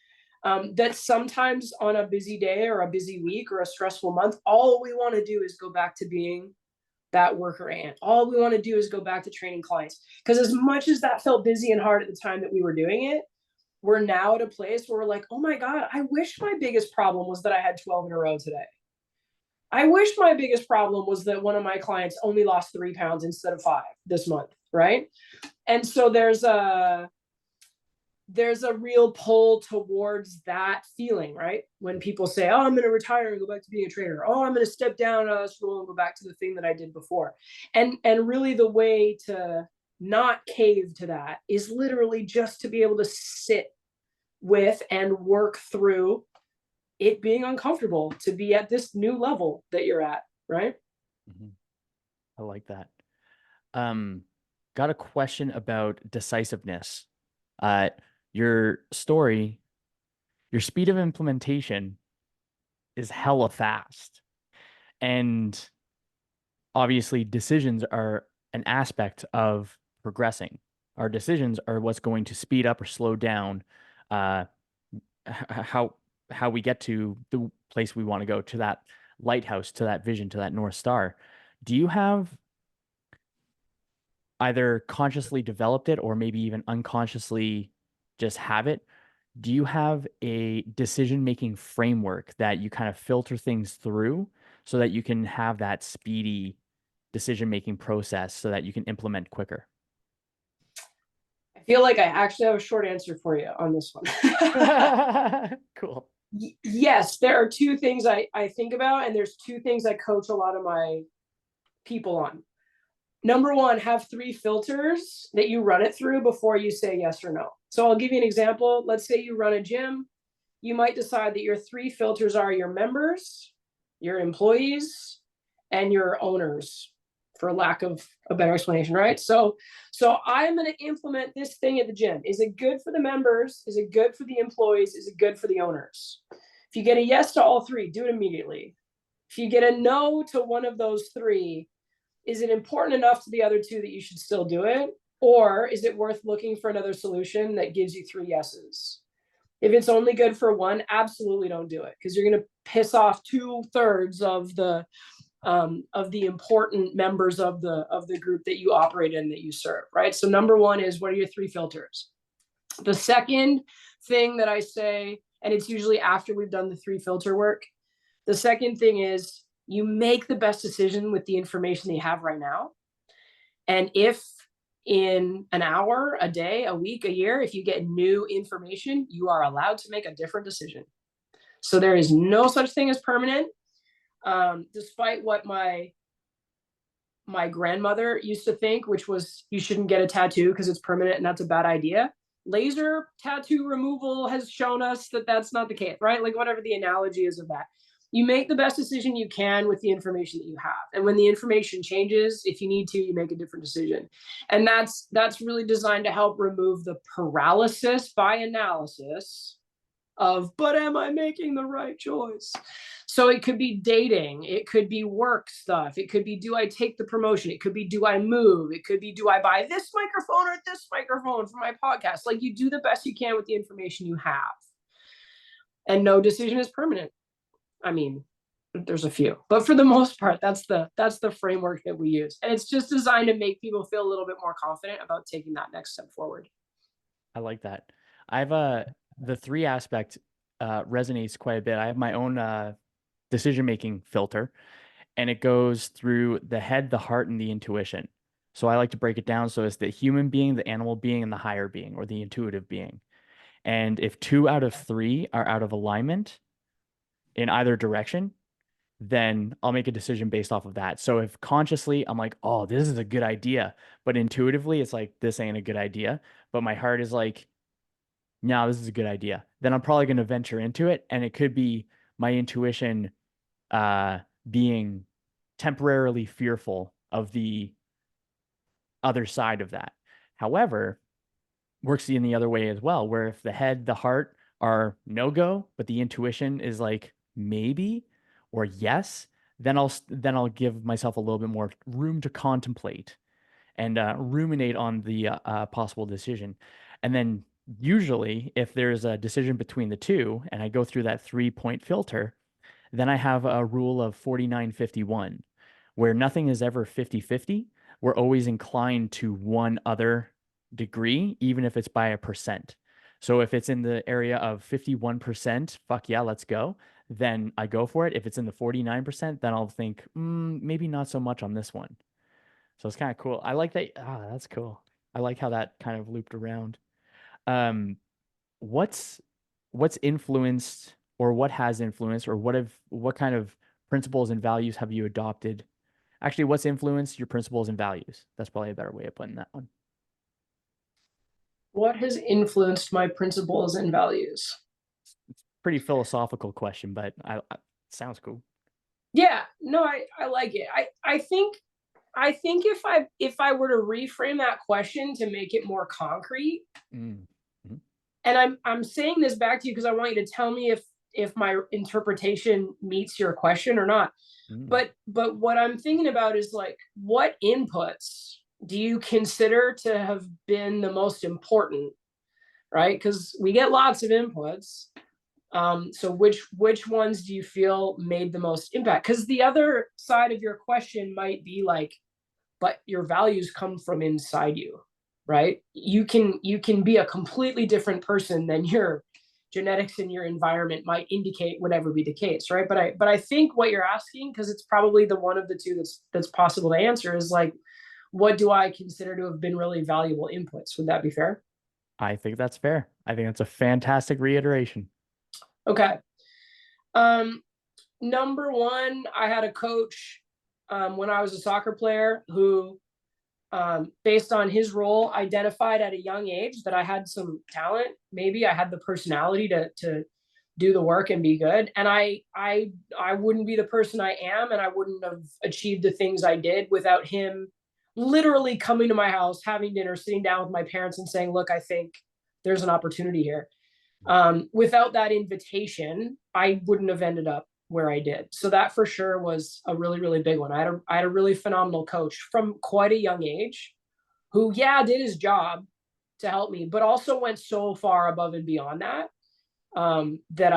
that sometimes on a busy day or a busy week or a stressful month, all we want to do is go back to being that worker ant. All we want to do is go back to training clients. Because as much as that felt busy and hard at the time that we were doing it, we're now at a place where we're like, oh my God, I wish my biggest problem was that I had 12 in a row today. I wish my biggest problem was that one of my clients only lost 3 pounds instead of 5 this month, right? And so there's a real pull towards that feeling, right? When people say, oh, I'm going to retire and go back to being a trainer. Oh, I'm going to step down out of this role and go back to the thing that I did before. And really the way to not cave to that is literally just to be able to sit with and work through it being uncomfortable to be at this new level that you're at, right? I like that. Got a question about decisiveness. Your story, your speed of implementation is hella fast. And obviously decisions are an aspect of progressing. Our decisions are what's going to speed up or slow down how we get to the place we want to go, to that lighthouse to that vision, to that North Star. Do you have either consciously developed it or maybe even unconsciously just have it? Do you have a decision-making framework that you kind of filter things through so that you can have that speedy decision-making process so that you can implement quicker? I feel like I actually have a short answer for you on this one. Cool. Yes, there are two things I think about, and there's two things I coach a lot of my people on. Number one, have 3 filters that you run it through before you say yes or no. So I'll give you an example. Let's say you run a gym. You might decide that your 3 filters are your members, your employees, and your owners, for lack of a better explanation, right? So I'm going to implement this thing at the gym. Is it good for the members? Is it good for the employees? Is it good for the owners? If you get a yes to all 3, do it immediately. If you get a no to one of those 3, is it important enough to the other 2 that you should still do it? Or is it worth looking for another solution that gives you 3 yeses? If it's only good for one, absolutely don't do it, because you're going to piss off 2/3 of the important members of the group that you operate in, that you serve, right? So number one is, what are your 3 filters? The second thing that I say, and it's usually after we've done the 3 filter work, the second thing is, you make the best decision with the information that you have right now. And if in an hour, a day, a week, a year, if you get new information, you are allowed to make a different decision. So there is no such thing as permanent. Despite what my grandmother used to think, which was, you shouldn't get a tattoo because it's permanent and that's a bad idea. Laser tattoo removal has shown us that that's not the case, right? Like, whatever the analogy is of that. You make the best decision you can with the information that you have. And when the information changes, if you need to, you make a different decision. And that's really designed to help remove the paralysis by analysis of, but am I making the right choice? So it could be dating, it could be work stuff, it could be, do I take the promotion? It could be, do I move? It could be, do I buy this microphone or this microphone for my podcast? Like, you do the best you can with the information you have. And no decision is permanent. I mean, there's a few, but for the most part, that's the framework that we use. And it's just designed to make people feel a little bit more confident about taking that next step forward. I like that. I have the 3 aspect resonates quite a bit. I have my own decision-making filter, and it goes through the head, the heart, and the intuition. So I like to break it down. So it's the human being, the animal being, and the higher being, or the intuitive being. And if 2 out of 3 are out of alignment in either direction, then I'll make a decision based off of that. So if consciously I'm like, oh, this is a good idea, but intuitively it's like, this ain't a good idea, but my heart is like, no, this is a good idea, then I'm probably going to venture into it. And it could be my intuition being temporarily fearful of the other side of that. However, works in the other way as well, where if the head, the heart are no go, but the intuition is like maybe or yes, then I'll give myself a little bit more room to contemplate and ruminate on the possible decision. And then usually, if there's a decision between the 2, and I go through that 3-point filter, then I have a rule of 49-51, where nothing is ever 50-50. We're always inclined to one other degree, even if it's by a percent. So if it's in the area of 51%, fuck yeah, let's go, then I go for it. If it's in the 49%, then I'll think, maybe not so much on this one. So it's kind of cool. I like that. That's cool. I like how that kind of looped around. Um, what's influenced, or what has influenced, or what kind of principles and values have you adopted? Actually, what's influenced your principles and values? That's probably a better way of putting that one. What has influenced my principles and values? Pretty philosophical question, but sounds cool. Yeah, no, I like it. I think if I were to reframe that question to make it more concrete, Mm-hmm. and I'm saying this back to you because I want you to tell me if my interpretation meets your question or not. But what I'm thinking about is, like, what inputs do you consider to have been the most important, right? Because we get lots of inputs. So which ones do you feel made the most impact? Because the other side of your question might be like, but your values come from inside you, right? You can be a completely different person than your genetics and your environment might indicate would ever be the case, right? But I think what you're asking, because it's probably the one of the two that's possible to answer, is like, what do I consider to have been really valuable inputs? Would that be fair? I think that's fair. I think that's a fantastic reiteration. Okay. Number one, I had a coach when I was a soccer player who, based on his role, identified at a young age that I had some talent. Maybe I had the personality to do the work and be good. And I wouldn't be the person I am, and I wouldn't have achieved the things I did without him literally coming to my house, having dinner, sitting down with my parents, and saying, "Look, I think there's an opportunity here." Without that invitation, I wouldn't have ended up where I did. So that for sure was a really, really big one. I had a really phenomenal coach from quite a young age who, yeah, did his job to help me, but also went so far above and beyond that, that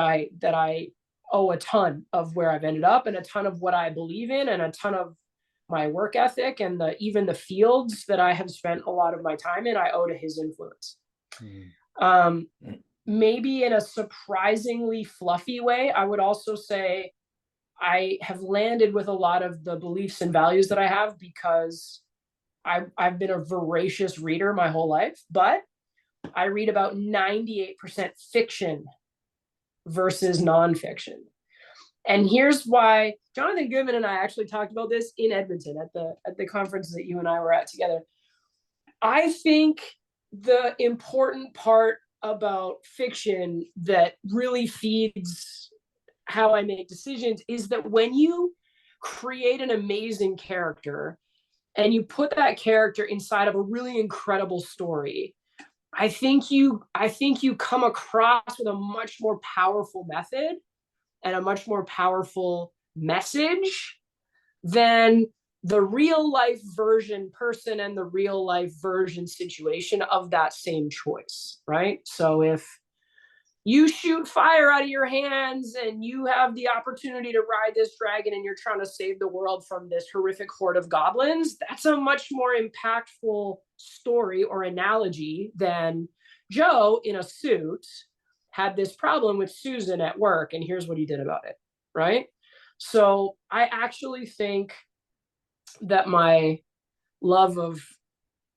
I owe a ton of where I've ended up, and a ton of what I believe in, and a ton of my work ethic, and even the fields that I have spent a lot of my time in, I owe to his influence. Mm. Um, Maybe in a surprisingly fluffy way, I would also say I have landed with a lot of the beliefs and values that I have because I've been a voracious reader my whole life, but I read about 98% fiction versus nonfiction. And here's why. Jonathan Goodman and I actually talked about this in Edmonton at the conference that you and I were at together. I think the important part about fiction that really feeds how I make decisions is that when you create an amazing character and you put that character inside of a really incredible story, I think you come across with a much more powerful method and a much more powerful message than the real life version person and the real life version situation of that same choice, right? So if you shoot fire out of your hands and you have the opportunity to ride this dragon and you're trying to save the world from this horrific horde of goblins, that's a much more impactful story or analogy than Joe in a suit had this problem with Susan at work and here's what he did about it, right? So I actually think that my love of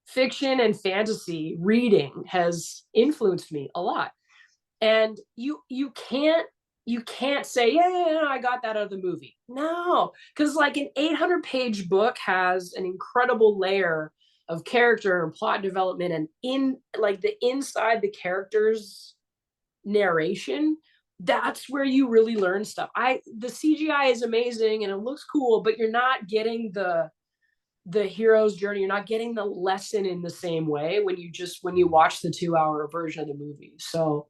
fiction and fantasy reading has influenced me a lot. And you can't say, yeah, I got that out of the movie. No, because like an 800-page book has an incredible layer of character and plot development, and in like the inside the characters narration, that's where you really learn stuff. The CGI is amazing and it looks cool, but you're not getting the hero's journey. You're not getting the lesson in the same way when you watch the 2-hour version of the movie. So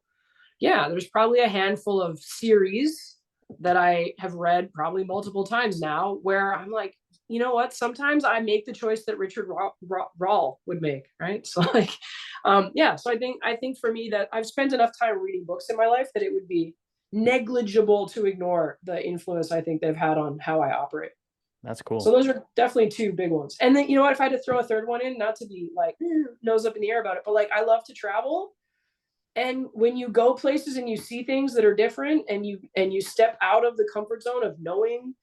yeah, there's probably a handful of series that I have read probably multiple times now where I'm like, you know what? Sometimes I make the choice that Richard Rahl would make, right? So like, yeah. So I think for me that I've spent enough time reading books in my life that it would be negligible to ignore the influence I think they've had on how I operate. That's So cool. those are definitely two big ones. And then you know what? If I had to throw a third one in, not to be like nose up in the air about it, but like I love to travel, and when you go places and you see things that are different and you step out of the comfort zone of knowing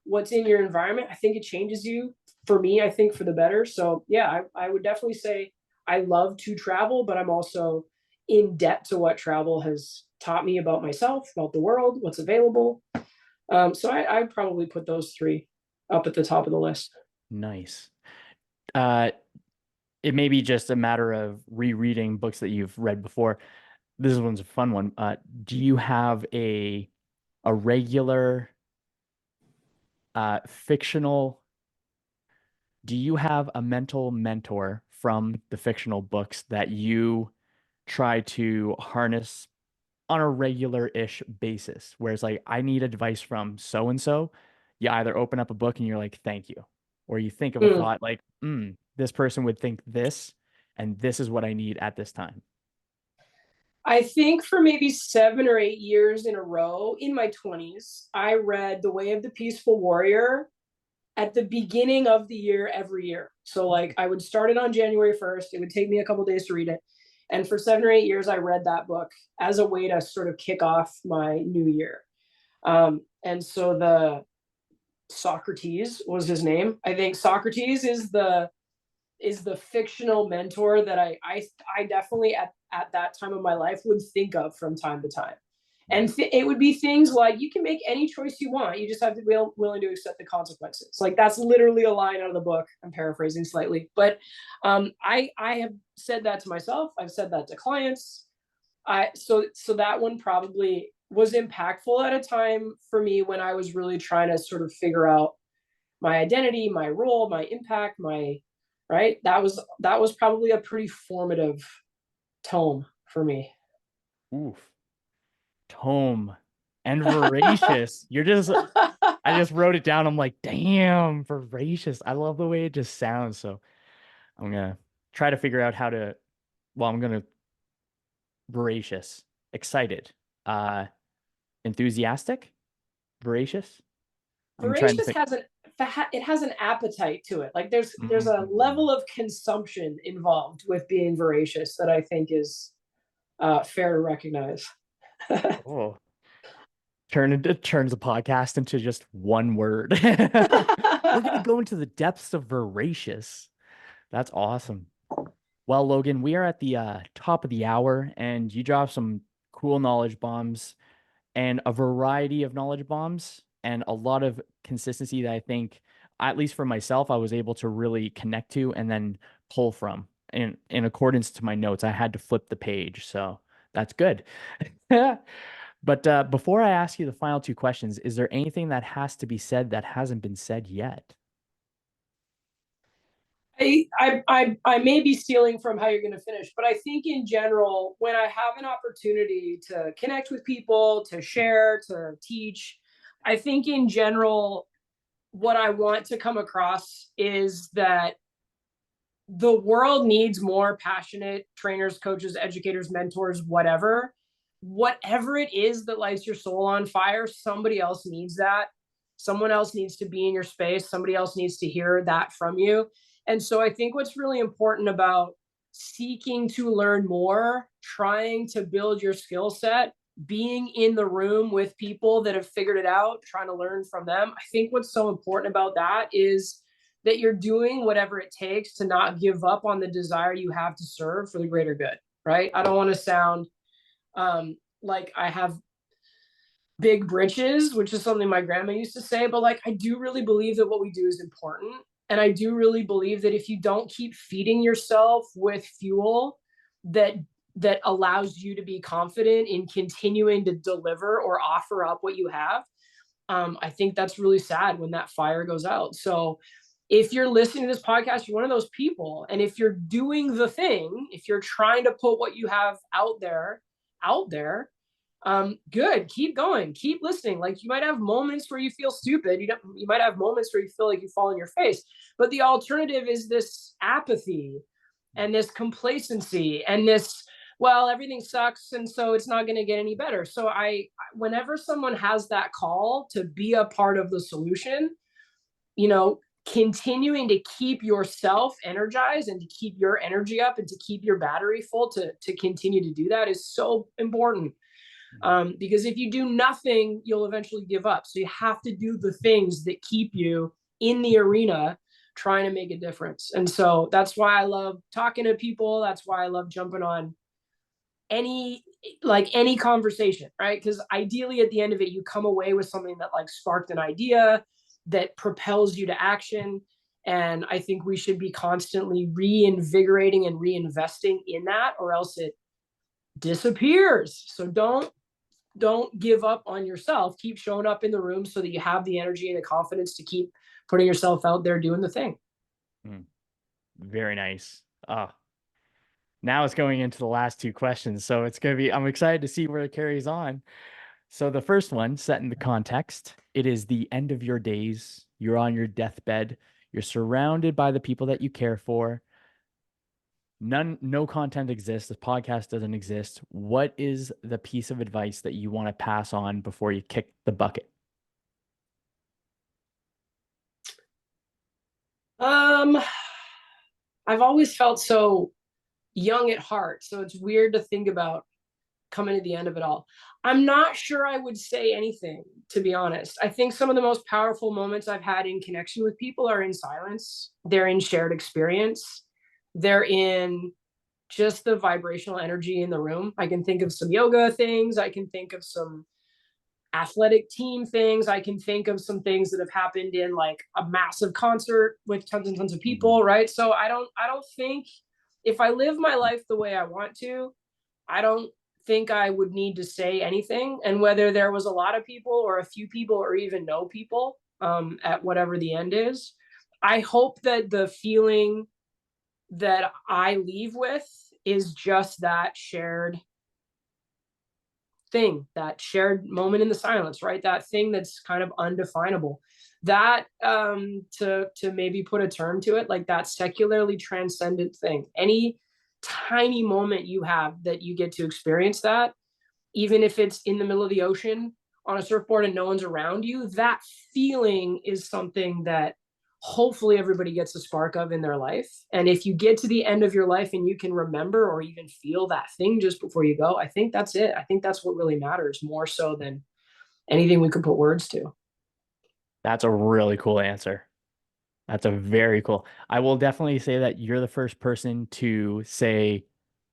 what's in your environment, I think it changes you. For me, I think for the better. So yeah, I would definitely say I love to travel, but I'm also in debt to what travel has taught me about myself, about the world, what's available. So I'd probably put those three up at the top of the list. Nice. Uh, it may be just a matter of rereading books that you've read before. This one's a fun one. Do you have a regular fictional? Do you have a mental mentor from the fictional books that you try to harness on a regular-ish basis? Whereas like I need advice from so and so, you either open up a book and you're like, thank you, or you think of a Mm. thought like, this person would think this, and this is what I need at this time. I think for maybe 7 or 8 years in a row in my 20s, I read The Way of the Peaceful Warrior at the beginning of the year every year. So like I would start it on January 1st. It would take me a couple days to read it. And for 7 or 8 years, I read that book as a way to sort of kick off my new year. And so the Socrates was his name. I think Socrates is the fictional mentor that I definitely at that time of my life would think of from time to time. And it would be things like, you can make any choice you want. You just have to be willing to accept the consequences. Like that's literally a line out of the book. I'm paraphrasing slightly, but I have said that to myself. I've said that to clients. So that one probably was impactful at a time for me when I was really trying to sort of figure out my identity, my role, my impact, my right. That was probably a pretty formative tome for me. Oof. Tome and voracious. I just wrote it down. I'm like, damn, voracious. I love the way it just sounds. So I'm gonna try to figure out how to, well, I'm gonna voracious, excited, enthusiastic, voracious. I'm trying to Voracious think. has an appetite to it. Like there's a Mm. level of consumption involved with being voracious that I think is fair to recognize. Oh, turns a podcast into just one word. We're gonna go into the depths of voracious. That's awesome. Well, Logan, we are at the top of the hour, and you dropped some cool knowledge bombs and a variety of knowledge bombs and a lot of consistency that I think, at least for myself, I was able to really connect to and then pull from. In accordance to my notes, I had to flip the page, so that's good. But before I ask you the final two questions, is there anything that has to be said that hasn't been said yet? I may be stealing from how you're going to finish, but I think in general, when I have an opportunity to connect with people, to share, to teach, I think in general, what I want to come across is that the world needs more passionate trainers, coaches, educators, mentors, whatever it is that lights your soul on fire. Somebody else needs that. Someone else needs to be in your space. Somebody else needs to hear that from you. And so I think what's really important about seeking to learn more, trying to build your skill set, being in the room with people that have figured it out, trying to learn from them. I think what's so important about that is that you're doing whatever it takes to not give up on the desire you have to serve for the greater good, right? I don't want to sound like I have big britches, which is something my grandma used to say, but like I do really believe that what we do is important. And I do really believe that if you don't keep feeding yourself with fuel that allows you to be confident in continuing to deliver or offer up what you have, I think that's really sad when that fire goes out. So if you're listening to this podcast, you're one of those people. And if you're doing the thing, if you're trying to put what you have out there, good, keep going, keep listening. Like you might have moments where you feel stupid. You might have moments where you feel like you fall on your face, but the alternative is this apathy and this complacency and this, well, everything sucks. And so it's not going to get any better. So whenever someone has that call to be a part of the solution, you know, continuing to keep yourself energized and to keep your energy up and to keep your battery full to continue to do that is so important. Because if you do nothing, you'll eventually give up. So you have to do the things that keep you in the arena trying to make a difference. And so that's why I love talking to people. That's why I love jumping on any conversation, right? Because ideally at the end of it, you come away with something that like sparked an idea that propels you to action. And I think we should be constantly reinvigorating and reinvesting in that, or else it disappears. So don't give up on yourself. Keep showing up in the room so that you have the energy and the confidence to keep putting yourself out there doing the thing. Very nice. Now it's going into the last two questions. So I'm excited to see where it carries on. So the first one, set in the context, it is the end of your days. You're on your deathbed. You're surrounded by the people that you care for. No content exists. This podcast doesn't exist. What is the piece of advice that you want to pass on before you kick the bucket? Um, I've always felt so young at heart, so it's weird to think about coming to the end of it all. I'm not sure I would say anything, to be honest. I think some of the most powerful moments I've had in connection with people are in silence. They're in shared experience. They're in just the vibrational energy in the room. I can think of some yoga things. I can think of some athletic team things. I can think of some things that have happened in like a massive concert with tons and tons of people, right? So I don't think if I live my life the way I want to, I don't think I would need to say anything. And whether there was a lot of people or a few people or even no people at whatever the end is, I hope that the feeling that I leave with is just that shared thing, that shared moment in the silence, right? That thing that's kind of undefinable. That to maybe put a term to it, like that secularly transcendent thing. Any tiny moment you have that you get to experience that, even if it's in the middle of the ocean on a surfboard and no one's around you, that feeling is something that hopefully everybody gets a spark of in their life. And if you get to the end of your life and you can remember or even feel that thing just before you go, I think that's it. I think that's what really matters more so than anything we could put words to. That's a really cool answer. That's a very cool. I will definitely say that you're the first person to say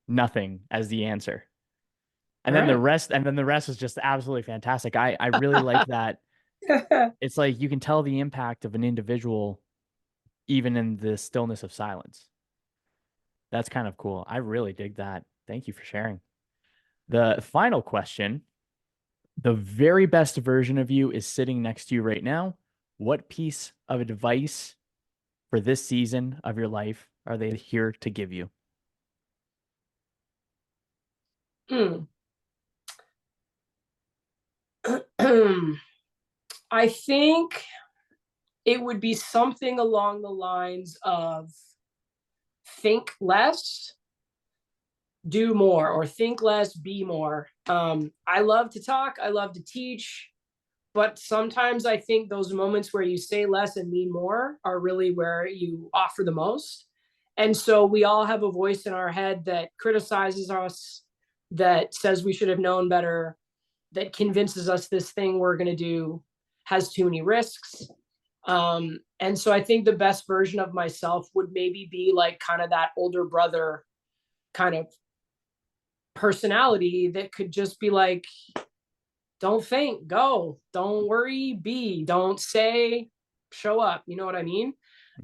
nothing as the answer. All right. And then the rest is just absolutely fantastic. I really like that. It's like you can tell the impact of an individual even in the stillness of silence. That's kind of cool. I really dig that. Thank you for sharing. The final question, the very best version of you is sitting next to you right now. What piece of advice for this season of your life are they here to give you? Hmm. I think it would be something along the lines of think less, do more, or think less, be more. I love to talk, I love to teach, but sometimes I think those moments where you say less and mean more are really where you offer the most. And so we all have a voice in our head that criticizes us, that says we should have known better, that convinces us this thing we're going to do has too many risks. And so I think the best version of myself would maybe be like kind of that older brother kind of personality that could just be like, don't think, go, don't worry, be, don't say, show up. You know what I mean?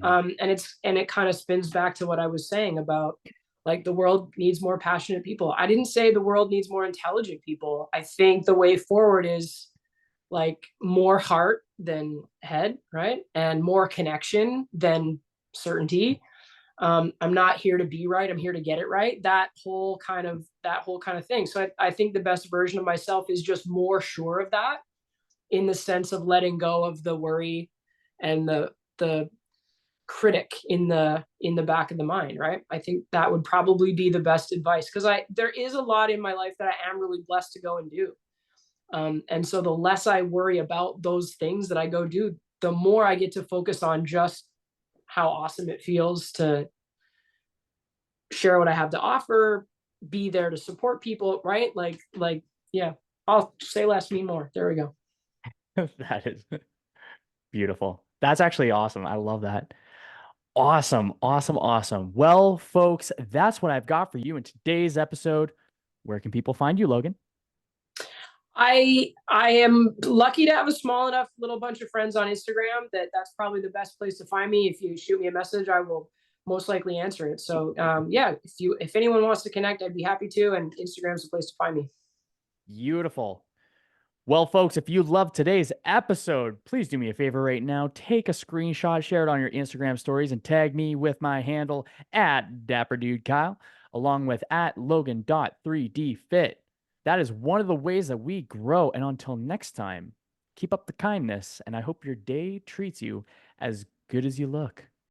And it kind of spins back to what I was saying about like the world needs more passionate people. I didn't say the world needs more intelligent people. I think the way forward is like more heart than head, right? And more connection than certainty. I'm not here to be right, I'm here to get it right. That whole kind of thing. So I think the best version of myself is just more sure of that, in the sense of letting go of the worry and the critic in the back of the mind, right? I think that would probably be the best advice, because I there is a lot in my life that I am really blessed to go and do. And so the less I worry about those things that I go do, the more I get to focus on just how awesome it feels to share what I have to offer, be there to support people, right? Yeah, I'll say less, mean more. There we go. That is beautiful. That's actually awesome. I love that. Awesome, awesome, awesome. Well, folks, that's what I've got for you in today's episode. Where can people find you, Logan? I am lucky to have a small enough little bunch of friends on Instagram that's probably the best place to find me. If you shoot me a message, I will most likely answer it. So yeah, if anyone wants to connect, I'd be happy to. And Instagram's the place to find me. Beautiful. Well, folks, if you loved today's episode, please do me a favor right now. Take a screenshot, share it on your Instagram stories, and tag me with my handle at DapperDudeKyle, along with at Logan.3DFit. That is one of the ways that we grow. And until next time, keep up the kindness, and I hope your day treats you as good as you look.